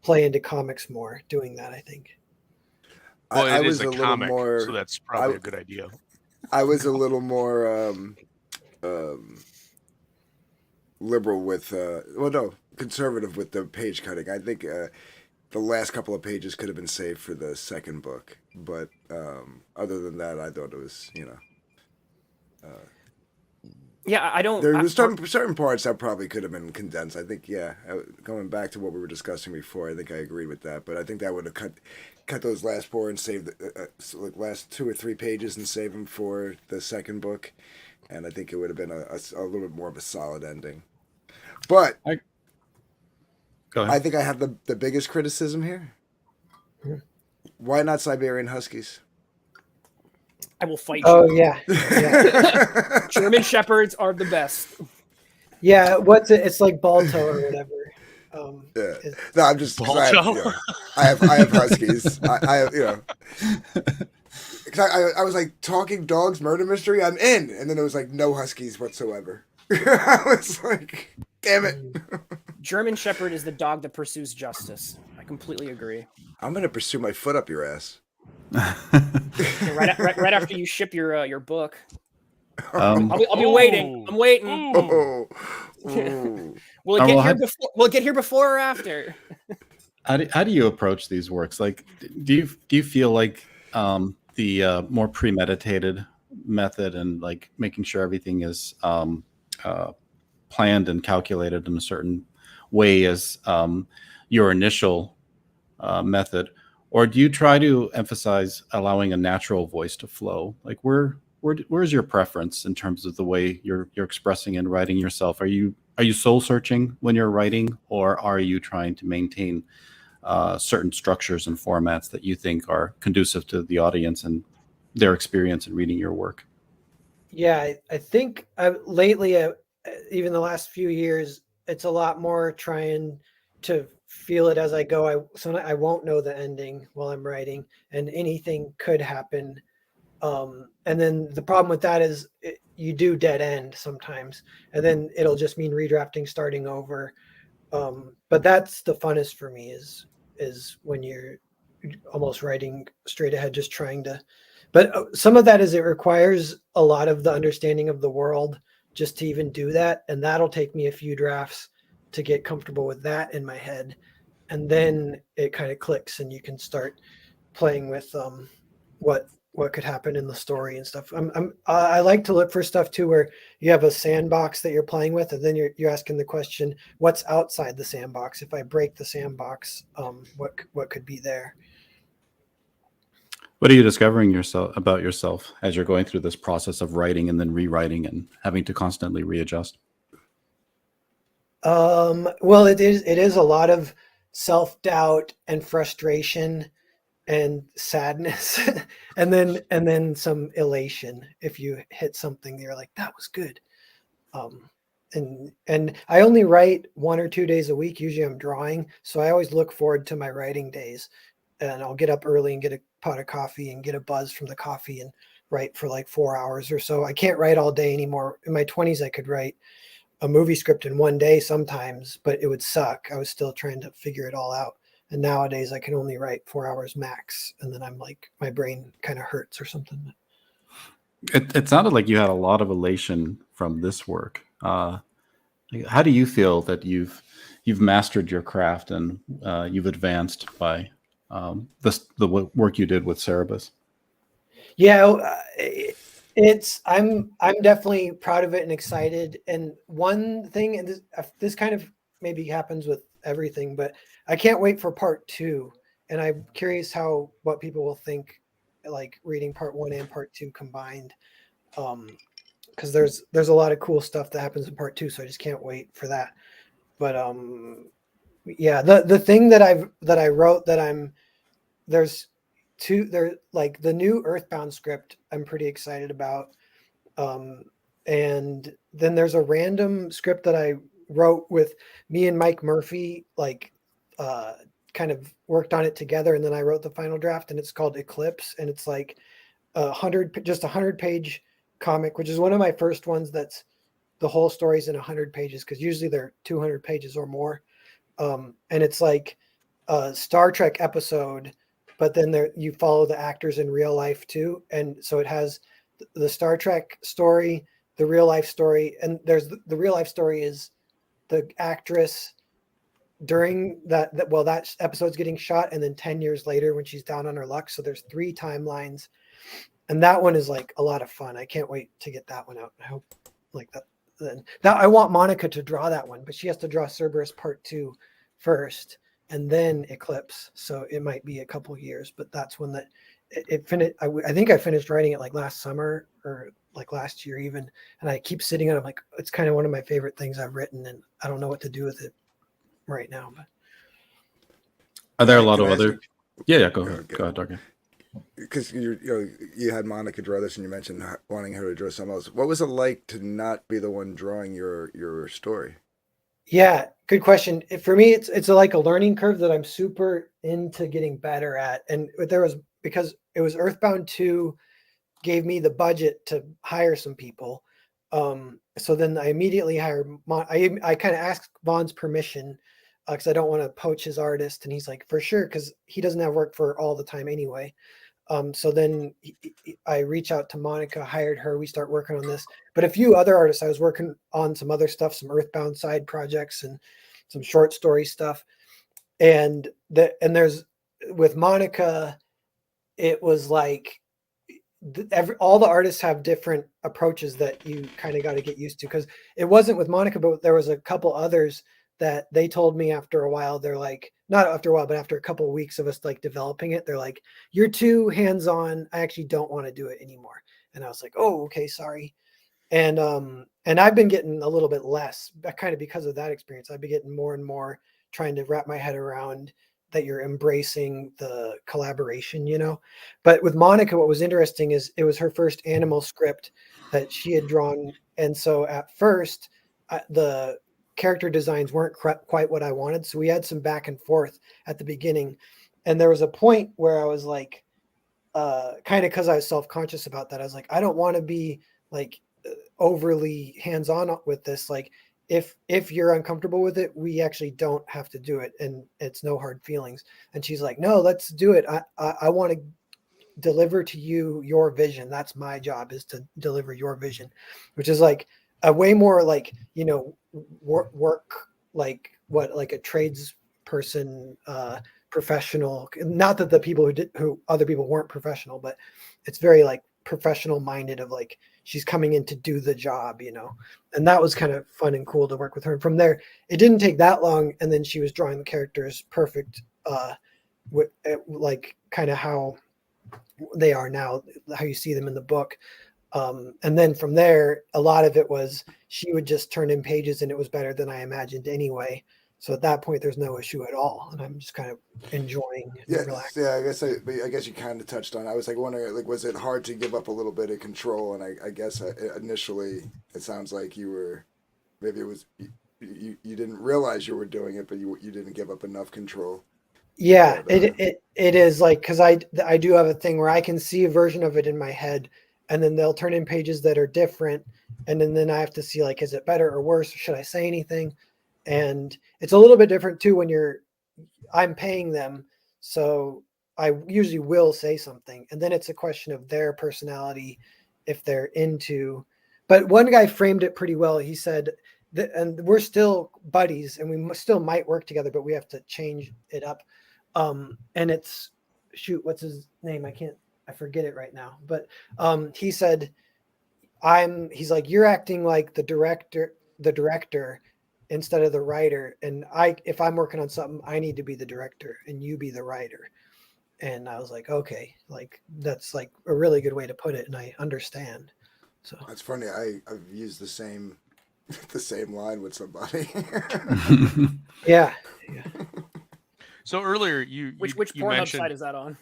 Speaker 5: play into comics more doing that, I think.
Speaker 4: Well,
Speaker 2: I
Speaker 4: it is
Speaker 2: was
Speaker 4: a
Speaker 2: a little
Speaker 4: comic,
Speaker 2: more.
Speaker 4: so that's probably a good idea.
Speaker 2: I was a little more liberal with, conservative with the page cutting. I think the last couple of pages could have been saved for the second book, but other than that, I thought it was,
Speaker 3: Yeah, I don't.
Speaker 2: there was certain parts that probably could have been condensed. I think, going back to what we were discussing before, I think I agreed with that. But I think that would have cut those last 4 and saved the last 2 or 3 pages and save them for the second book. And I think it would have been a little bit more of a solid ending. But
Speaker 1: Go ahead.
Speaker 2: I think I have the biggest criticism here. Why not Siberian Huskies?
Speaker 3: I will fight you.
Speaker 5: Oh yeah. Yeah.
Speaker 3: German Shepherds are the best.
Speaker 5: Yeah, what's it? It's like Balto or whatever.
Speaker 2: Yeah. No, I'm just
Speaker 4: Balto?
Speaker 2: I have Huskies. I have because I was like talking dogs murder mystery. I'm in, and then it was like no Huskies whatsoever. I was like, damn it.
Speaker 3: German Shepherd is the dog that pursues justice. I completely agree.
Speaker 2: I'm gonna pursue my foot up your ass.
Speaker 3: Right after you ship your book.
Speaker 1: Um,
Speaker 3: I'll be waiting. I'm waiting.
Speaker 2: Oh.
Speaker 3: Will it get here before or after?
Speaker 1: how do you approach these works? Like, do you feel like the more premeditated method and like making sure everything is planned and calculated in a certain way as your initial method, or do you try to emphasize allowing a natural voice to flow? Like, where's your preference in terms of the way you're expressing and writing yourself? Are you soul searching when you're writing, or are you trying to maintain certain structures and formats that you think are conducive to the audience and their experience in reading your work?
Speaker 5: Yeah, I think lately, even the last few years, it's a lot more trying to feel it as I go. I won't know the ending while I'm writing, and anything could happen. And then the problem with that is you do dead end sometimes, and then it'll just mean redrafting, starting over. But that's the funnest for me is when you're almost writing straight ahead, just trying to. But some of that is it requires a lot of the understanding of the world just to even do that, and that'll take me a few drafts to get comfortable with that in my head, and then it kind of clicks, and you can start playing with what could happen in the story and stuff. I like to look for stuff too where you have a sandbox that you're playing with, and then you're asking the question, what's outside the sandbox? If I break the sandbox, what could be there?
Speaker 1: What are you discovering about yourself as you're going through this process of writing and then rewriting and having to constantly readjust?
Speaker 5: Well, it is a lot of self-doubt and frustration and sadness and then some elation if you hit something you're like, that was good. And I only write 1 or 2 days a week. Usually I'm drawing, so I always look forward to my writing days, and I'll get up early and get a pot of coffee and get a buzz from the coffee and write for like 4 hours or so. I can't write all day anymore. In my 20s I could write a movie script in 1 day sometimes, but it would suck. I was still trying to figure it all out. And nowadays I can only write 4 hours max. And then I'm like, my brain kind of hurts or something.
Speaker 1: It sounded like you had a lot of elation from this work. How do you feel that you've mastered your craft and you've advanced by the work you did with CERBERUS?
Speaker 5: Yeah, I'm definitely proud of it and excited. And one thing, and this kind of maybe happens with everything, but I can't wait for part 2. And I'm curious what people will think, like reading part 1 and part 2 combined. Because there's a lot of cool stuff that happens in part 2, so I just can't wait for that. But yeah, the thing that I wrote that I'm there's two, there, like the new Earthbound script I'm pretty excited about. And then there's a random script that I wrote with me and Mike Murphy, like kind of worked on it together, and then I wrote the final draft, and it's called Eclipse, and it's like 100-page comic, which is one of my first ones that's the whole story's in 100 pages, because usually they're 200 pages or more. And it's like a Star Trek episode, but then there you follow the actors in real life too, and so it has the Star Trek story, the real life story, and there's the real life story is the actress during that episode's getting shot, and then 10 years later when she's down on her luck. So there's 3 timelines, and that one is like a lot of fun. I can't wait to get that one out. I hope like that. Then now I want Monica to draw that one, but she has to draw Cerberus Part 2 first, and then Eclipse. So it might be a couple years, but that's when that it finished. I think I finished writing it like last summer or like last year even, and I keep sitting on it. I'm like, it's kind of one of my favorite things I've written, and I don't know what to do with it right now. But
Speaker 1: are there a lot of other? Yeah, go ahead. Go ahead, Darkin.
Speaker 2: Because you had Monica draw this, and you mentioned wanting her to draw something else. What was it like to not be the one drawing your story?
Speaker 5: Yeah, good question. For me, it's like a learning curve that I'm super into getting better at. And there was, because it was Earthbound 2 gave me the budget to hire some people. So then I immediately hired I kind of asked Vaughn's permission because I don't want to poach his artist, and he's like, for sure, because he doesn't have work for all the time anyway. So then I reach out to Monica, hired her. We start working on this, but a few other artists. I was working on some other stuff, some Earthbound side projects and some short story stuff. And there's with Monica, it was like all the artists have different approaches that you kind of got to get used to, because it wasn't with Monica, but there was a couple others that they told me after a while, they're like, not after a while, but after a couple of weeks of us like developing it, they're like, you're too hands-on. I actually don't want to do it anymore. And I was like, oh, okay, sorry. And I've been getting a little bit less, kind of because of that experience. I've been getting more and more trying to wrap my head around that you're embracing the collaboration, But with Monica, what was interesting is it was her first animal script that she had drawn. And so at first, the character designs weren't quite what I wanted. So we had some back and forth at the beginning. And there was a point where I was like, kind of because I was self-conscious about that. I was like, I don't want to be like overly hands-on with this. Like if you're uncomfortable with it, we actually don't have to do it. And it's no hard feelings. And she's like, no, let's do it. I want to deliver to you your vision. That's my job, is to deliver your vision, which is like a way more like, work like what, like a tradesperson, professional. Not that the people who other people weren't professional, but it's very like professional minded of like, she's coming in to do the job, and that was kind of fun and cool to work with her. And from there, it didn't take that long. And then she was drawing the characters perfect, like kind of how they are now, how you see them in the book. And then from there, a lot of it was she would just turn in pages, and it was better than I imagined anyway. So at that point, there's no issue at all, and I'm just kind of enjoying.
Speaker 2: Yeah, relaxing. Yeah. I guess you kind of touched on. I was like wondering, like, was it hard to give up a little bit of control? And I guess initially, it sounds like you were, maybe it was you didn't realize you were doing it, but you didn't give up enough control.
Speaker 5: Yeah, it is like, because I do have a thing where I can see a version of it in my head, and then they'll turn in pages that are different, and then I have to see like, is it better or worse? Should I say anything? And it's a little bit different too when I'm paying them, so I usually will say something, and then it's a question of their personality, if they're into. But one guy framed it pretty well. He said that, and we're still buddies, and we still might work together, but we have to change it up. And it's, shoot, what's his name? I forget it right now. But he said, he's like, you're acting like the director instead of the writer. And if I'm working on something, I need to be the director and you be the writer. And I was like, okay, like that's like a really good way to put it. And I understand. So
Speaker 2: that's funny. I've used the same line with somebody.
Speaker 5: Yeah.
Speaker 4: So earlier you
Speaker 3: Which
Speaker 4: you
Speaker 3: Pornhub
Speaker 4: mentioned
Speaker 3: site is that on?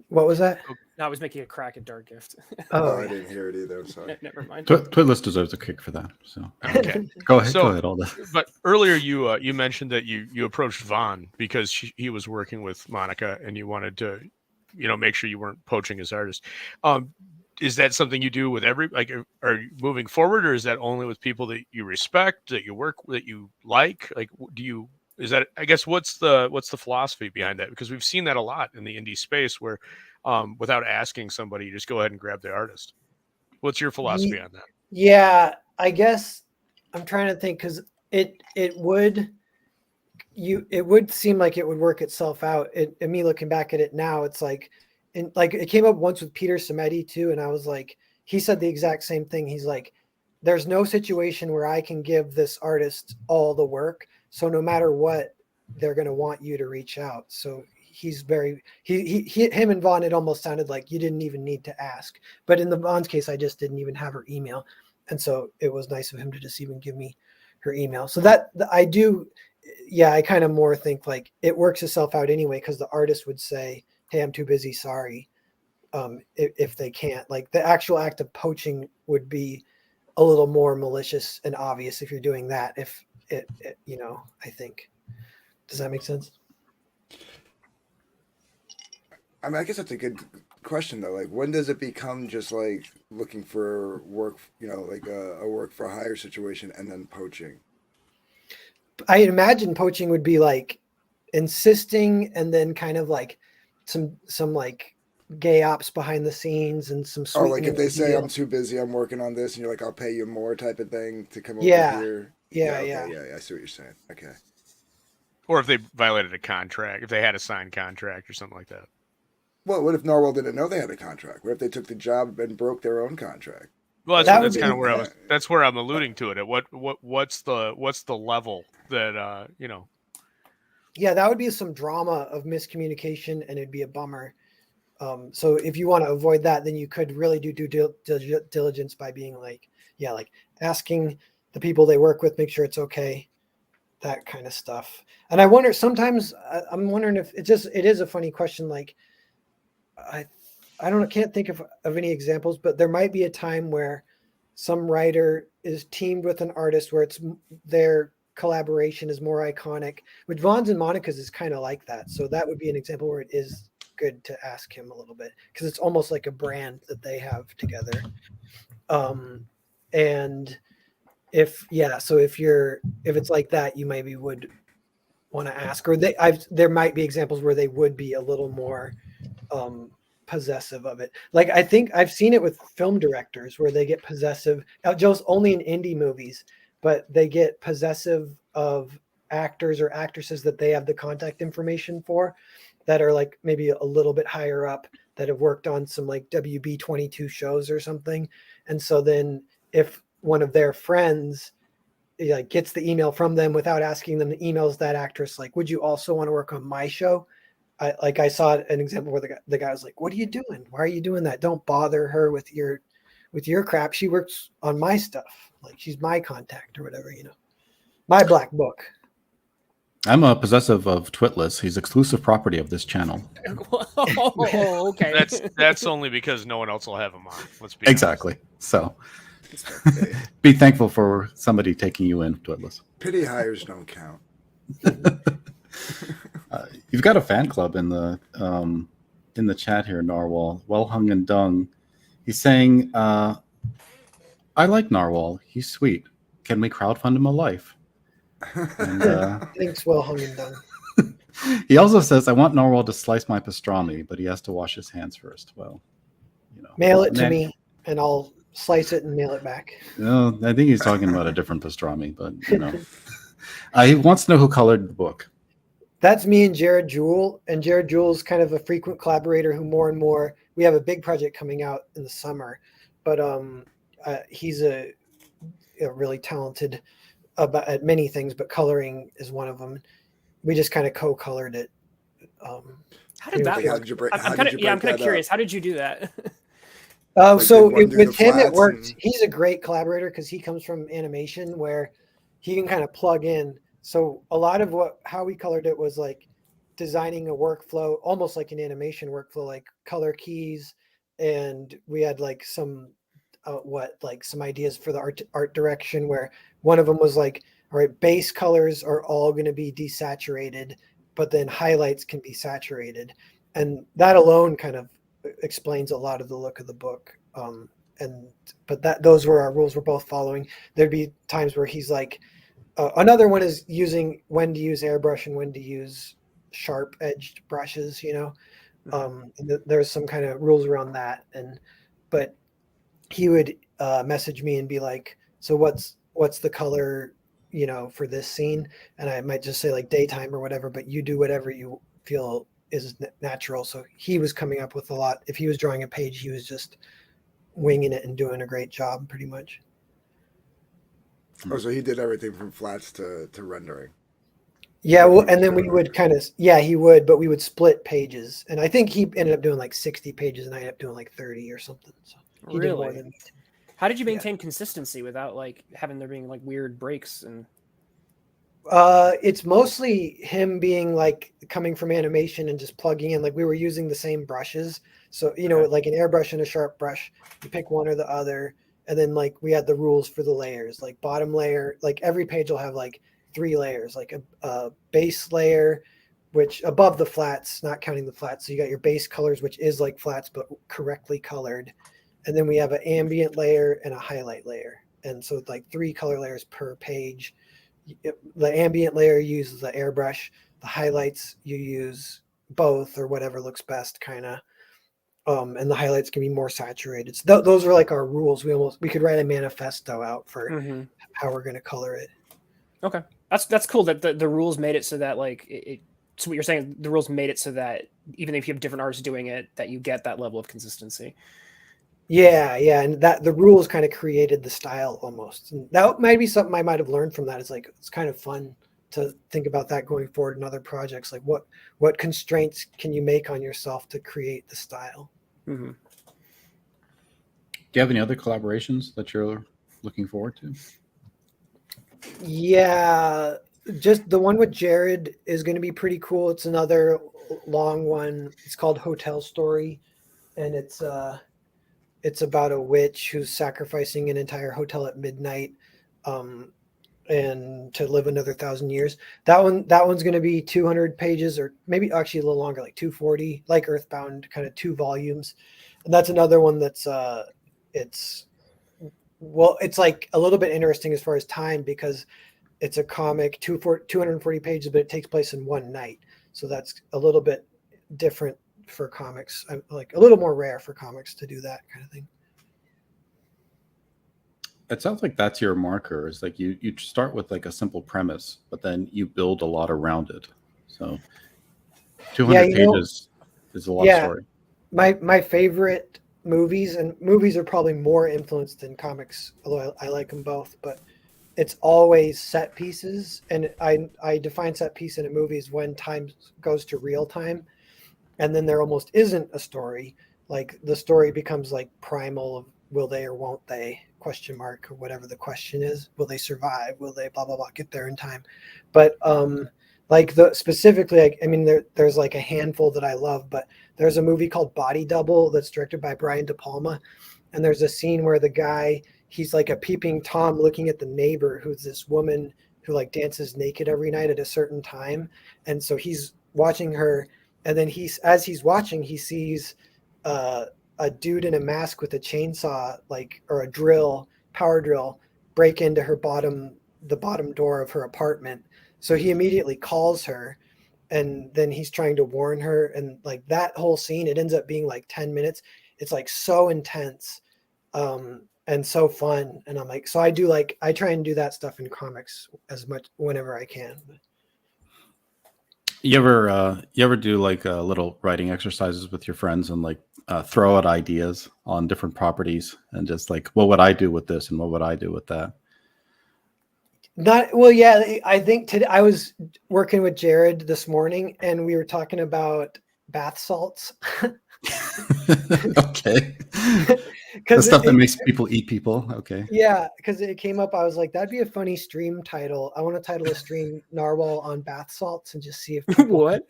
Speaker 5: What was that?
Speaker 3: No, I was making a crack at Dark Gift.
Speaker 2: Oh,
Speaker 5: Oh,
Speaker 2: I didn't hear it either. I'm sorry.
Speaker 3: Never mind.
Speaker 1: Twitless deserves a kick for that. So
Speaker 4: okay.
Speaker 1: go ahead,
Speaker 4: So,
Speaker 1: Alda.
Speaker 4: but earlier you mentioned that you approached Vaughn because he was working with Monica and you wanted to, make sure you weren't poaching his artist. Is that something you do with are you moving forward, or is that only with people that you respect, that you work, that you like? Like, is that, I guess, what's the philosophy behind that? Because we've seen that a lot in the indie space where, without asking somebody, you just go ahead and grab the artist. What's your philosophy on that?
Speaker 5: Yeah, I guess I'm trying to think because it would seem like it would work itself out. And me looking back at it now, it's like, and like it came up once with Peter Samedi too, and I was like, he said the exact same thing. He's like, there's no situation where I can give this artist all the work, so no matter what, they're going to want you to reach out. So he's him and Vaughn, it almost sounded like you didn't even need to ask. But in the Vaughn's case, I just didn't even have her email, and so it was nice of him to just even give me her email. So that I do. Yeah, I kind of more think like it works itself out anyway, because the artist would say, hey, I'm too busy, sorry, if they can't. Like the actual act of poaching would be a little more malicious and obvious if you're doing that. If it I think. Does that make sense?
Speaker 2: I mean, I guess that's a good question though. Like, when does it become just like looking for work, like a work for hire situation and then poaching?
Speaker 5: I imagine poaching would be like insisting and then kind of like some like gay ops behind the scenes and some
Speaker 2: Oh, like if
Speaker 5: sweetening
Speaker 2: they
Speaker 5: the
Speaker 2: say
Speaker 5: deal.
Speaker 2: I'm too busy, I'm working on this, and you're like, I'll pay you more type of thing to come over
Speaker 5: Yeah.
Speaker 2: here.
Speaker 5: Yeah,
Speaker 2: Okay,
Speaker 5: yeah.
Speaker 2: yeah, I see what you're saying. Okay.
Speaker 4: Or if they violated a contract, if they had a signed contract or something like that.
Speaker 2: Well, what if Narwhal didn't know they had a contract? What if they took the job and broke their own contract?
Speaker 4: Well, that's kind of where
Speaker 2: Yeah.
Speaker 4: that's where I'm alluding to it. At what's the level that
Speaker 5: Yeah, that would be some drama of miscommunication, and it'd be a bummer. So if you want to avoid that, then you could really do due diligence by being like, yeah, like asking the people they work with, make sure it's okay, that kind of stuff. And I wonder sometimes, I'm wondering if it is a funny question. Like can't think of any examples, but there might be a time where some writer is teamed with an artist where it's their collaboration is more iconic. With Vaughn's and Monica's is kind of like that. So that would be an example where it is good to ask him a little bit, because it's almost like a brand that they have together. And if it's like that, you maybe would want to ask, or there might be examples where they would be a little more possessive of it. Like I think I've seen it with film directors where they get possessive, just only in indie movies, but they get possessive of actors or actresses that they have the contact information for, that are like maybe a little bit higher up, that have worked on some like WB22 shows or something. And so then if one of their friends like gets the email from them without asking them, the emails that actress like, would you also want to work on my show? I saw an example where the guy was like, what are you doing? Why are you doing that? Don't bother her with your crap. She works on my stuff. Like she's my contact or whatever, my black book.
Speaker 1: I'm a possessive of Twitless. He's exclusive property of this channel.
Speaker 3: Oh, okay.
Speaker 4: That's only because no one else will have him on. Let's be
Speaker 1: exactly. So be thankful for somebody taking you in, Twitless.
Speaker 2: Pity hires don't count.
Speaker 1: You've got a fan club in the chat here, Narwhal. Well hung and dung. He's saying, I like Narwhal. He's sweet. Can we crowdfund him a life? And,
Speaker 5: thanks, well hung and dung.
Speaker 1: He also says, I want Narwhal to slice my pastrami, but he has to wash his hands first. Well,
Speaker 5: mail it to me and I'll slice it and mail it back.
Speaker 1: No, I think he's talking about a different pastrami, but he wants to know who colored the book.
Speaker 5: That's me and Jared Jewell. And Jared Jewell's kind of a frequent collaborator who more and more, we have a big project coming out in the summer, but he's a really talented at many things, but coloring is one of them. We just kind of co-colored it.
Speaker 3: How did that work? I'm kind of curious. How did you do that?
Speaker 5: So with him, it worked. He's a great collaborator because he comes from animation where he can kind of plug in. So a lot of how we colored it was like designing a workflow, almost like an animation workflow, like color keys, and we had like some some ideas for the art direction, where one of them was like, all right, base colors are all going to be desaturated, but then highlights can be saturated, and that alone kind of explains a lot of the look of the book. But those were our rules we're both following. There'd be times where he's like, another one is using when to use airbrush and when to use sharp edged brushes, there's some kind of rules around that. But he would message me and be like, so what's the color, for this scene? And I might just say like daytime or whatever, but you do whatever you feel is natural. So he was coming up with a lot. If he was drawing a page, he was just winging it and doing a great job pretty much.
Speaker 2: Oh, so he did everything from flats to rendering.
Speaker 5: Yeah, well, and then we would he would, but we would split pages. And I think he ended up doing like 60 pages and I ended up doing like 30 or something. So he did more than me.
Speaker 3: How did you maintain consistency without like having there being like weird breaks? And
Speaker 5: it's mostly him being like coming from animation and just plugging in. Like we were using the same brushes. So, like an airbrush and a sharp brush, you pick one or the other. And then like we had the rules for the layers, like bottom layer, like every page will have like 3 layers, like a base layer, which above the flats, not counting the flats. So you got your base colors, which is like flats, but correctly colored. And then we have an ambient layer and a highlight layer. And so like 3 color layers per page. The ambient layer uses the airbrush. The highlights you use both or whatever looks best, kind of. And the highlights can be more saturated. So those are like our rules. We could write a manifesto out for how we're going to color it.
Speaker 3: Okay, that's cool that the rules made it so that like so what you're saying, the rules made it so that even if you have different artists doing it, that you get that level of consistency.
Speaker 5: Yeah, and that the rules kind of created the style almost. And that might be something I might have learned from that. Is like it's kind of fun to think about that going forward in other projects. Like what constraints can you make on yourself to create the style?
Speaker 1: Mm-hmm. Do you have any other collaborations that you're looking forward to?
Speaker 5: Yeah, just the one with Jared is going to be pretty cool. It's another long one. It's called Hotel Story, and it's about a witch who's sacrificing an entire hotel at midnight, and to live another 1,000 years. That one's going to be 200 pages, or maybe actually a little longer, like 240, like Earthbound, kind of 2 volumes. And that's another one that's it's like a little bit interesting as far as time, because it's a comic 240 pages, but it takes place in one night. So that's a little bit different for comics, like a little more rare for comics to do that kind of thing.
Speaker 1: It sounds like that's your marker. Is like you start with like a simple premise, but then you build a lot around it. So 200 pages is a lot of story.
Speaker 5: My favorite movies, and movies are probably more influenced than comics, although I like them both, but it's always set pieces. And I define set piece in a movie as when time goes to real time, and then there almost isn't a story. Like the story becomes like primal of will they or won't they, question mark, or whatever the question is. Will they survive? Will they blah blah blah get there in time? But like specifically, like, I mean, there's like a handful that I love, but there's a movie called Body Double that's directed by Brian De Palma, and there's a scene where the guy, he's like a peeping Tom looking at the neighbor, who's this woman who like dances naked every night at a certain time, and so he's watching her, and then as he's watching, he sees a dude in a mask with a chainsaw, like, or a power drill, break into the bottom door of her apartment. So he immediately calls her, and then he's trying to warn her. And like that whole scene, it ends up being like 10 minutes. It's like so intense, and so fun. And I'm like, so I try and do that stuff in comics as much whenever I can.
Speaker 1: You ever do like little writing exercises with your friends and like throw out ideas on different properties and just like, what would I do with this and what would I do with that?
Speaker 5: Yeah. I think today I was working with Jared this morning, and we were talking about bath salts.
Speaker 1: Okay. The
Speaker 5: Because
Speaker 1: stuff that makes people eat people. Okay.
Speaker 5: yeah, because it came up. I was like, that'd be a funny stream title. I want to title a stream "Narwhal on Bath Salts" and just see if people.
Speaker 3: What?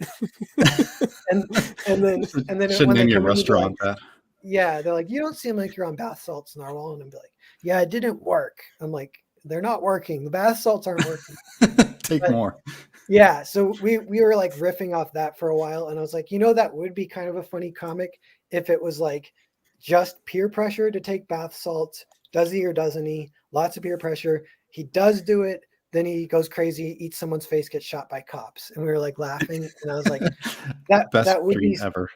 Speaker 5: And then
Speaker 1: Should
Speaker 5: when they
Speaker 1: name your
Speaker 5: come in, they'd be like,
Speaker 1: restaurant that.
Speaker 5: yeah, they're like, you don't seem like you're on bath salts, Narwhal, and I'm like, yeah, it didn't work. I'm like, they're not working. The bath salts aren't working.
Speaker 1: Take
Speaker 5: But-
Speaker 1: more.
Speaker 5: Yeah, so we were like riffing off that for a while, and I was like, that would be kind of a funny comic if it was like just peer pressure to take bath salts. Does he or doesn't he? Lots of peer pressure. He does do it. Then he goes crazy, eats someone's face, gets shot by cops, and we were like laughing. And I was like,
Speaker 1: Best
Speaker 5: that would
Speaker 1: dream
Speaker 5: be
Speaker 1: ever.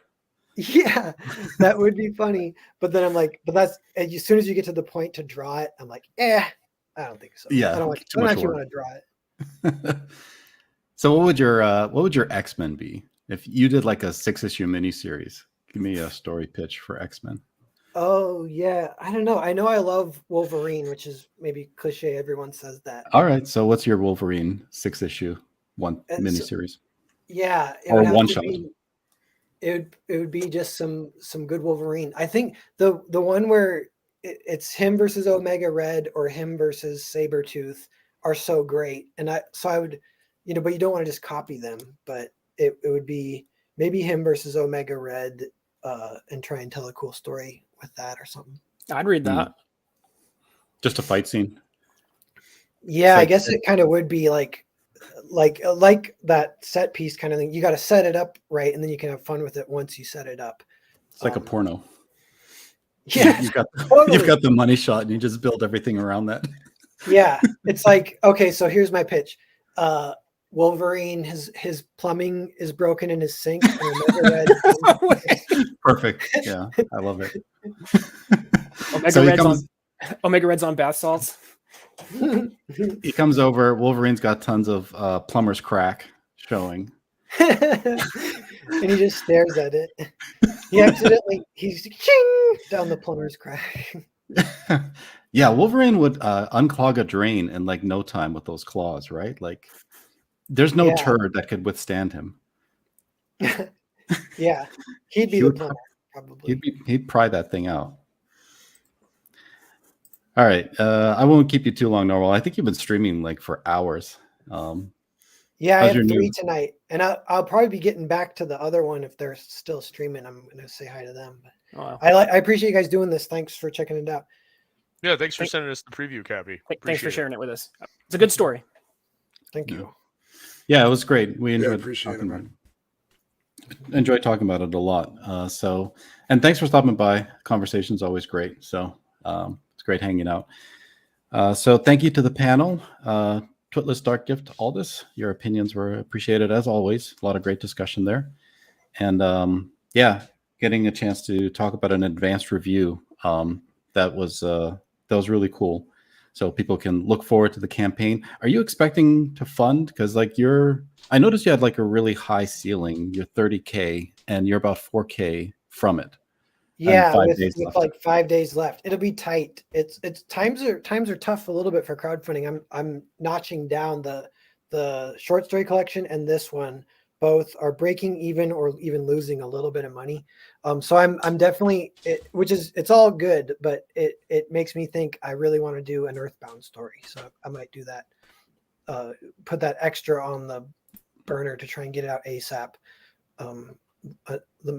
Speaker 5: yeah, that would be funny. But then I'm like, but that's as soon as you get to the point to draw it, I'm like, I don't think so.
Speaker 1: Yeah,
Speaker 5: I don't
Speaker 1: too much
Speaker 5: actually
Speaker 1: work.
Speaker 5: want to draw it.
Speaker 1: So what would your X-Men be if you did like a 6-issue miniseries? Give me a story pitch for X-Men.
Speaker 5: Oh yeah, I don't know. I know I love Wolverine, which is maybe cliche. Everyone says that.
Speaker 1: All right. So what's your Wolverine 6-issue miniseries?
Speaker 5: Yeah, it
Speaker 1: Or
Speaker 5: would have
Speaker 1: one
Speaker 5: to
Speaker 1: shot.
Speaker 5: be. It would be just some good Wolverine. I think the one where it's him versus Omega Red or him versus Sabretooth are so great, and I would, but you don't want to just copy them, but it would be maybe him versus Omega Red, and try and tell a cool story with that or something.
Speaker 3: I'd read that.
Speaker 1: Just a fight scene.
Speaker 5: Yeah,
Speaker 1: Like-
Speaker 5: I guess it kind of would be like that set piece kind of thing. You got to set it up right, and then you can have fun with it once you set it up.
Speaker 1: It's like a porno.
Speaker 5: Yeah,
Speaker 1: You've got
Speaker 5: totally.
Speaker 1: the money shot, and you just build everything around that.
Speaker 5: Yeah, it's like, okay, so here's my pitch. Wolverine, his plumbing is broken in his sink. And Omega Red,
Speaker 1: Perfect. Yeah, I love it.
Speaker 3: Omega
Speaker 1: So
Speaker 3: Omega Red's on bath salts.
Speaker 1: he comes over. Wolverine's got tons of plumber's crack showing.
Speaker 5: and he just stares at it. He's ching down the plumber's crack.
Speaker 1: Yeah, Wolverine would unclog a drain in like no time with those claws, right? Like, there's no
Speaker 5: Yeah.
Speaker 1: turd that could withstand him.
Speaker 5: Yeah, he'd be
Speaker 1: He
Speaker 5: the
Speaker 1: would
Speaker 5: plumber probably.
Speaker 1: He'd pry that thing out. All right, I won't keep you too long, Norwal. I think you've been streaming like for hours.
Speaker 5: Yeah, I
Speaker 1: how's
Speaker 5: have
Speaker 1: your
Speaker 5: 3
Speaker 1: new-
Speaker 5: tonight, and I'll probably be getting back to the other one if they're still streaming. I'm gonna say hi to them. But
Speaker 3: Oh, wow.
Speaker 5: I appreciate you guys doing this. Thanks for checking it out.
Speaker 4: Yeah, thanks for sending us the preview, Cappy.
Speaker 3: Thanks for
Speaker 4: Appreciate it.
Speaker 3: sharing it with us. It's a good story.
Speaker 5: Thank you.
Speaker 1: Yeah, it was great. We enjoyed
Speaker 2: appreciate
Speaker 1: talking
Speaker 2: it,
Speaker 1: about it. Enjoyed talking about it a lot. And thanks for stopping by. Conversation's always great. So it's great hanging out. So thank you to the panel. Twitless, Dark Gift, Aldous. Your opinions were appreciated as always. A lot of great discussion there. And getting a chance to talk about an advanced review that was really cool. So people can look forward to the campaign. Are you expecting to fund? Because I noticed you had like a really high ceiling. You're 30K and you're about 4K from it.
Speaker 5: Yeah,
Speaker 1: 5
Speaker 5: with
Speaker 1: days left.
Speaker 5: like 5 days left, it'll be tight. It's times are tough a little bit for crowdfunding. I'm notching down the short story collection and this one. Both are breaking even or even losing a little bit of money. So I'm definitely it's all good, but it makes me think I really want to do an Earthbound story. So I might do that. Put that extra on the burner to try and get it out ASAP.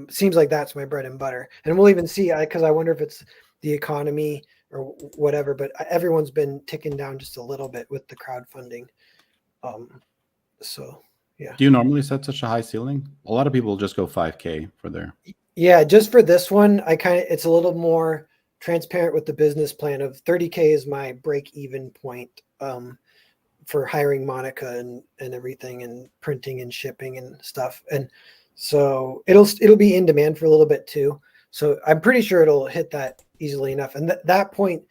Speaker 5: Seems like that's my bread and butter, and we'll even see. Because I wonder if it's the economy or whatever. But everyone's been ticking down just a little bit with the crowdfunding. So yeah.
Speaker 1: Do you normally set such a high ceiling? A lot of people just go 5K for their.
Speaker 5: Yeah, just for this one, it's a little more transparent with the business plan of 30K is my break even point for hiring Monica and everything and printing and shipping and stuff. And so it'll be in demand for a little bit too. So I'm pretty sure it'll hit that easily enough. And that point,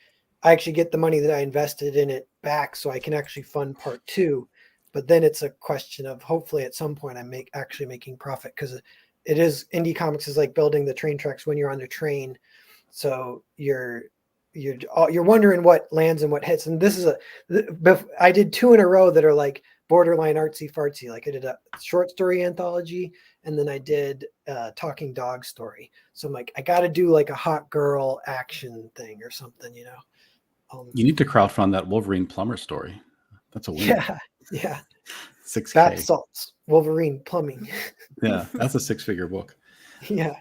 Speaker 5: I actually get the money that I invested in it back so I can actually fund part 2. But then it's a question of hopefully at some point I'm actually making profit, because it is indie comics is like building the train tracks when you're on the train. So you're wondering what lands and what hits. And this is I did 2 in a row that are like borderline artsy fartsy. Like I did a short story anthology, and then I did a talking dog story. So I'm like, I got to do like a hot girl action thing or something, you know.
Speaker 1: You need to crowdfund that Wolverine plumber story. That's a win.
Speaker 5: Yeah.
Speaker 1: $6K.
Speaker 5: Bath salts, Wolverine plumbing.
Speaker 1: Yeah, that's a 6-figure book.
Speaker 5: Yeah.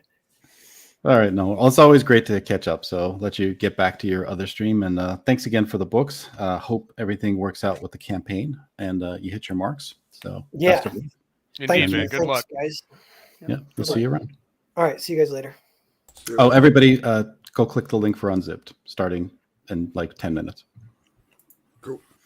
Speaker 1: All right, no, it's always great to catch up. So let you get back to your other stream, and thanks again for the books. Hope everything works out with the campaign and you hit your marks. So
Speaker 5: yeah,
Speaker 4: indeed, man. Good luck,
Speaker 5: guys.
Speaker 1: Yeah, we'll see you around.
Speaker 5: All right, see you guys later.
Speaker 1: Oh, everybody, go click the link for Unzipped starting in like 10 minutes.